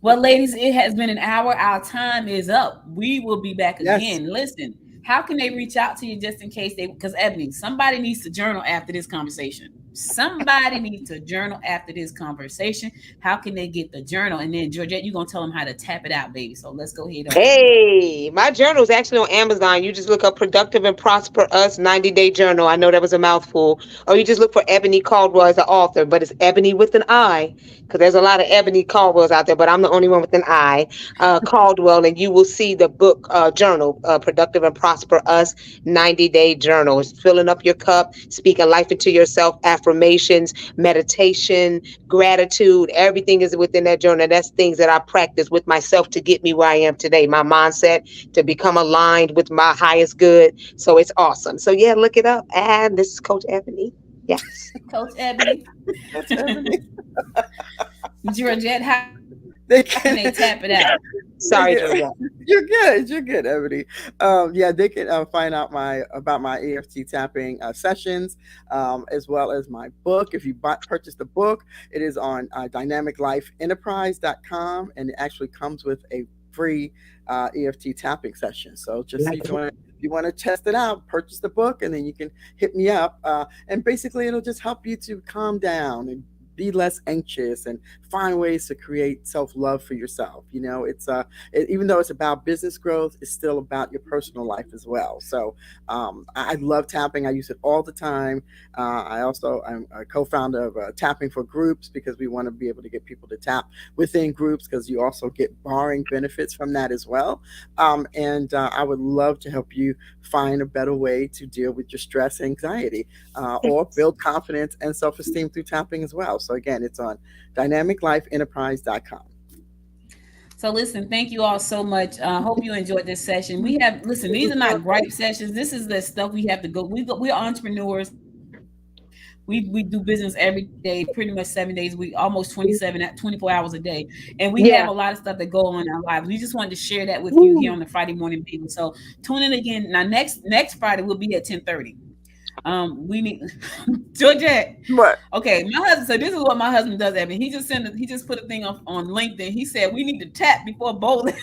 Speaker 2: Well, ladies, it has been an hour. Our time is up. We will be back
Speaker 4: Yes.
Speaker 2: again. Listen, how can they reach out to you just in case because Ebony, somebody needs to journal after this conversation. Somebody needs to journal after this conversation. How can they get the journal? And then Georgette, you're gonna tell them how to tap it out, baby. So let's go ahead.
Speaker 5: Hey, my journal is actually on Amazon. You just look up Productive and Prosper Us 90-day journal. I know that was a mouthful. Or you just look for Ebony Caldwell as the author, but it's Ebony with an I, because there's a lot of Ebony Caldwells out there, but I'm the only one with an I, Caldwell, and you will see the book journal, Productive and Prosper Us 90-day journal. It's filling up your cup, speaking life into yourself, affirmations, meditation, gratitude, everything is within that journal. That's things that I practice with myself to get me where I am today. My mindset to become aligned with my highest good. So it's awesome. So yeah, look it up. And this is Coach Ebony. Yes.
Speaker 2: Coach Ebony.
Speaker 4: That's Ebony.
Speaker 2: Georgette, how
Speaker 4: They
Speaker 2: can they tap it out?
Speaker 5: Sorry,
Speaker 4: Yeah.
Speaker 5: Georgia.
Speaker 4: You're good. You're good, Ebony. Yeah, they can find out about my EFT tapping sessions, as well as my book. If you purchase the book, it is on dynamiclifeenterprise.com, and it actually comes with a free EFT tapping session. So just if you want to test it out, purchase the book, and then you can hit me up. And basically, it'll just help you to calm down and be less anxious and find ways to create self-love for yourself. It's even though it's about business growth, it's still about your personal life as well. So I love tapping. I use it all the time. I'm a co-founder of Tapping for Groups, because we want to be able to get people to tap within groups, because you also get borrowing benefits from that as well. And I would love to help you find a better way to deal with your stress and anxiety, or build confidence and self-esteem through tapping as well. So again, it's on dynamiclifeenterprise.com.
Speaker 2: So listen, thank you all so much. Hope you enjoyed this session. These are not gripe sessions. This is the stuff we have to go. We're entrepreneurs. We do business every day, pretty much 7 days a week, almost 24 hours a day. And we have a lot of stuff that go on in our lives. We just wanted to share that with you here on the Friday morning meeting. So tune in again. Now, next Friday, we'll be at 10:30. We need Georgette.
Speaker 4: What?
Speaker 2: Okay, my husband. So this is what my husband does. Evan. He just put a thing on LinkedIn. He said we need to tap before bowling.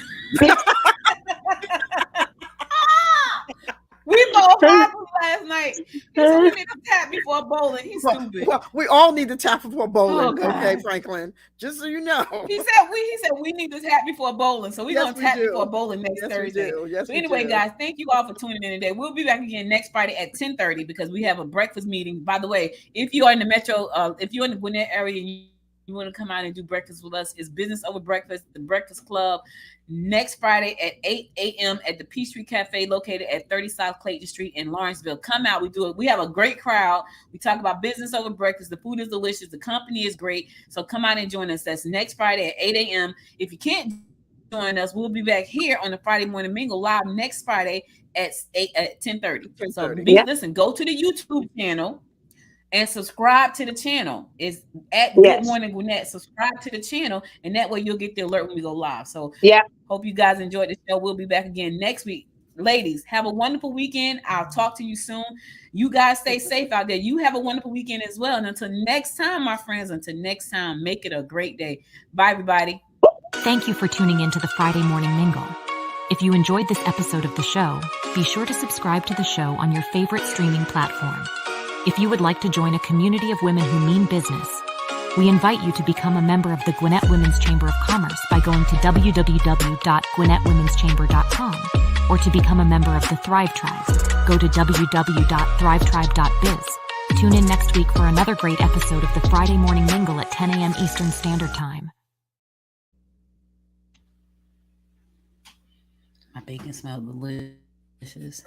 Speaker 2: We bowled horribly last night. He said we need to tap before bowling. He's stupid.
Speaker 4: Well, we all need to tap before bowling,
Speaker 2: Oh,
Speaker 4: okay,
Speaker 2: God.
Speaker 4: Franklin? Just so you know.
Speaker 2: He said we need to tap before bowling. So we're
Speaker 4: Yes,
Speaker 2: gonna
Speaker 4: we
Speaker 2: tap
Speaker 4: do.
Speaker 2: before bowling next
Speaker 4: Yes, we
Speaker 2: Thursday.
Speaker 4: do. Yes,
Speaker 2: So
Speaker 4: we
Speaker 2: anyway,
Speaker 4: do.
Speaker 2: guys, thank you all for tuning in today. We'll be back again next Friday at 10:30 because we have a breakfast meeting. By the way, if you are in the metro, if you're in the Gwinnett area and you want to come out and do breakfast with us, it's Business Over Breakfast, the Breakfast Club, next Friday at 8 a.m. at the Peachtree Cafe located at 30 South Clayton Street in Lawrenceville. Come out. We have a great crowd. We talk about business over breakfast. The food is delicious. The company is great. So come out and join us. That's next Friday at 8 a.m. If you can't join us, we'll be back here on the Friday Morning Mingle live next Friday at 10:30. So listen, go to the YouTube channel and subscribe to the channel. It's at Good Morning Gwinnett. Subscribe to the channel, and that way you'll get the alert when we go live. So hope you guys enjoyed the show. We'll be back again next week. Ladies, have a wonderful weekend. I'll talk to you soon. You guys stay safe out there. You have a wonderful weekend as well. And until next time, my friends, make it a great day. Bye, everybody.
Speaker 6: Thank you for tuning in to the Friday Morning Mingle. If you enjoyed this episode of the show, be sure to subscribe to the show on your favorite streaming platform. If you would like to join a community of women who mean business, we invite you to become a member of the Gwinnett Women's Chamber of Commerce by going to www.gwinnettwomenschamber.com, or to become a member of the Thrive Tribe, go to www.thrivetribe.biz. Tune in next week for another great episode of the Friday Morning Mingle at 10 a.m. Eastern Standard Time.
Speaker 2: My bacon smells delicious.